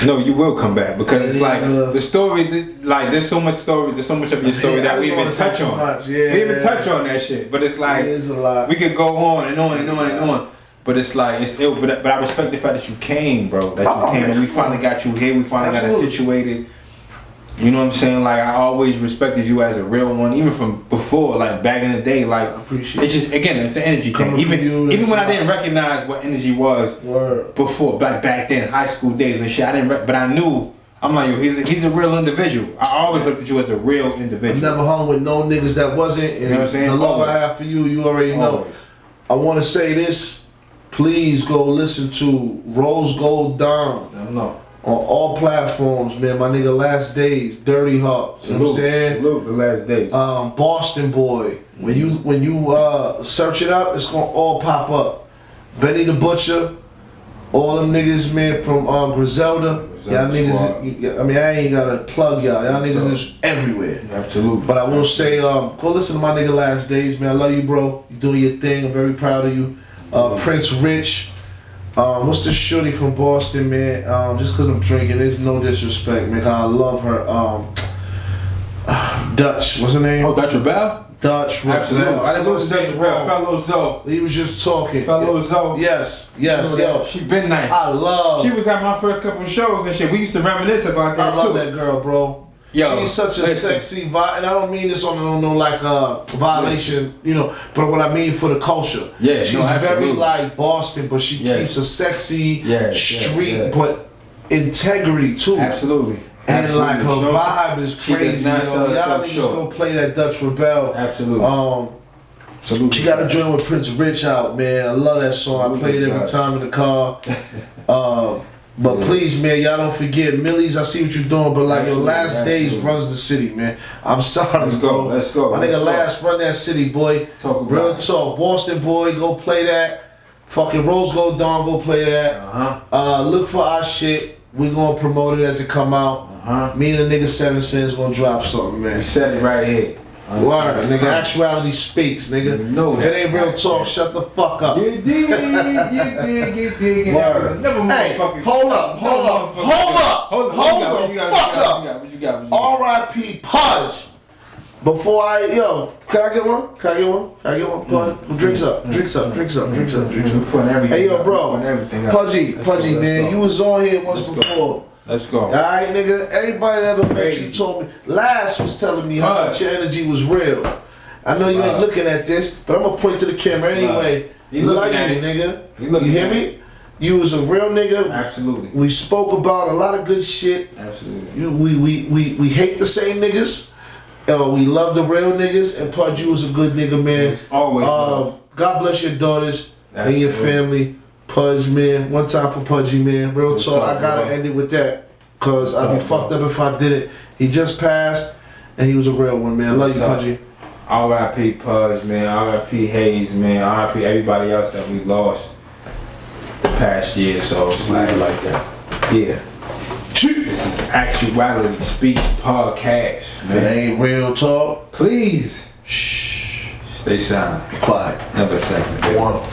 No, you will come back because it's like the story. Like there's so much story. There's so much of your story that we even touch on. We even touch on that shit. But it's like a lot. We could go on and on and on and on. But it's like it's ill. But I respect the fact that you came, bro. That you came and we finally got you here. We finally got it situated. You know what I'm saying? Like I always respected you as a real one, even from before, like back in the day. Like I appreciate it. Just again, it's an energy thing. Even when I didn't recognize what energy was before, back then, high school days and shit. I didn't, but I knew. I'm like, yo, he's a real individual. I always looked at you as a real individual. I never hung with no niggas that wasn't. And you know what I'm saying? The love I have for you, you already know. I want to say this. Please go listen to Rose Gold Down. I know. On all platforms, man. My nigga Last Days, Dirty Heart. You know what I'm saying? Salute the Last Days. Boston Boy. When you search it up, it's gonna all pop up. Benny the Butcher, all them niggas, man, from Griselda. Y'all niggas, I mean, I ain't gotta plug y'all. Y'all niggas is everywhere. Absolutely. But I will say, go listen to my nigga Last Days, man. I love you, bro. You doing your thing. I'm very proud of you. Prince Rich. What's the shorty from Boston, man? Just cause I'm drinking, there's no disrespect, man. I love her. Dutch, what's her name? Oh, Dutch Rebel? Dutch Rebel. Absolutely. I didn't want to say it wrong. Fellow Zoe. He was just talking. Fellow Zoe. Yes, yo. She been nice. I love. She was at my first couple of shows and shit. We used to reminisce about that too. I love that girl, bro. Yo, she's such a sexy vibe, and I don't mean this on no like violation, you know, but what I mean for the culture. Yeah, she's very like Boston, but she keeps a sexy street, but integrity too. Absolutely. And like her vibe is crazy. Y'all niggas go play that Dutch Rebel. Absolutely. She got a joint with Prince Rich out, man. I love that song. I play it every time in the car. But please, man, y'all don't forget, Millies, I see what you're doing, but like your Last Days runs the city, man. I'm sorry, bro. Let's go. My nigga Last run that city, boy. Real talk. Boston boy, go play that. Fucking Rose Gold Dawn, go play that. Look for our shit. We gonna promote it as it come out. Me and the nigga 7 Cents gonna drop something, man. You said it right here. Word, nigga. Actuality speaks, nigga. If it ain't real talk, shut the fuck up. You did. Word. Hey, hold up. What you got? R.I.P. Pudge. Before can I get one? Pudge? Drinks up. Hey, yo, bro. Pudgy, man. You was on here once before. Let's go. Alright, nigga. Anybody that ever met you told me. Last was telling me how much your energy was real. I know you ain't looking at this, but I'm gonna point to the camera anyway. Like you, nigga. You hear me? You was a real nigga. Absolutely. We spoke about a lot of good shit. Absolutely. We hate the same niggas. We love the real niggas, and Pudge, you was a good nigga, man. Always. God bless your daughters and your family. Pudge, man. One time for Pudgy, man. Real talk. I gotta end it with that, cause I'd be fucked up if I didn't. He just passed, and he was a real one, man. Love you, Pudgy. R.I.P. Pudge, man. R.I.P. Hayes, man. R.I.P. everybody else that we lost the past year. So it's like that. Yeah. This is Actuality Speaks Podcast, man. If it ain't real talk, please shh. Stay silent. Quiet. Never a second. One.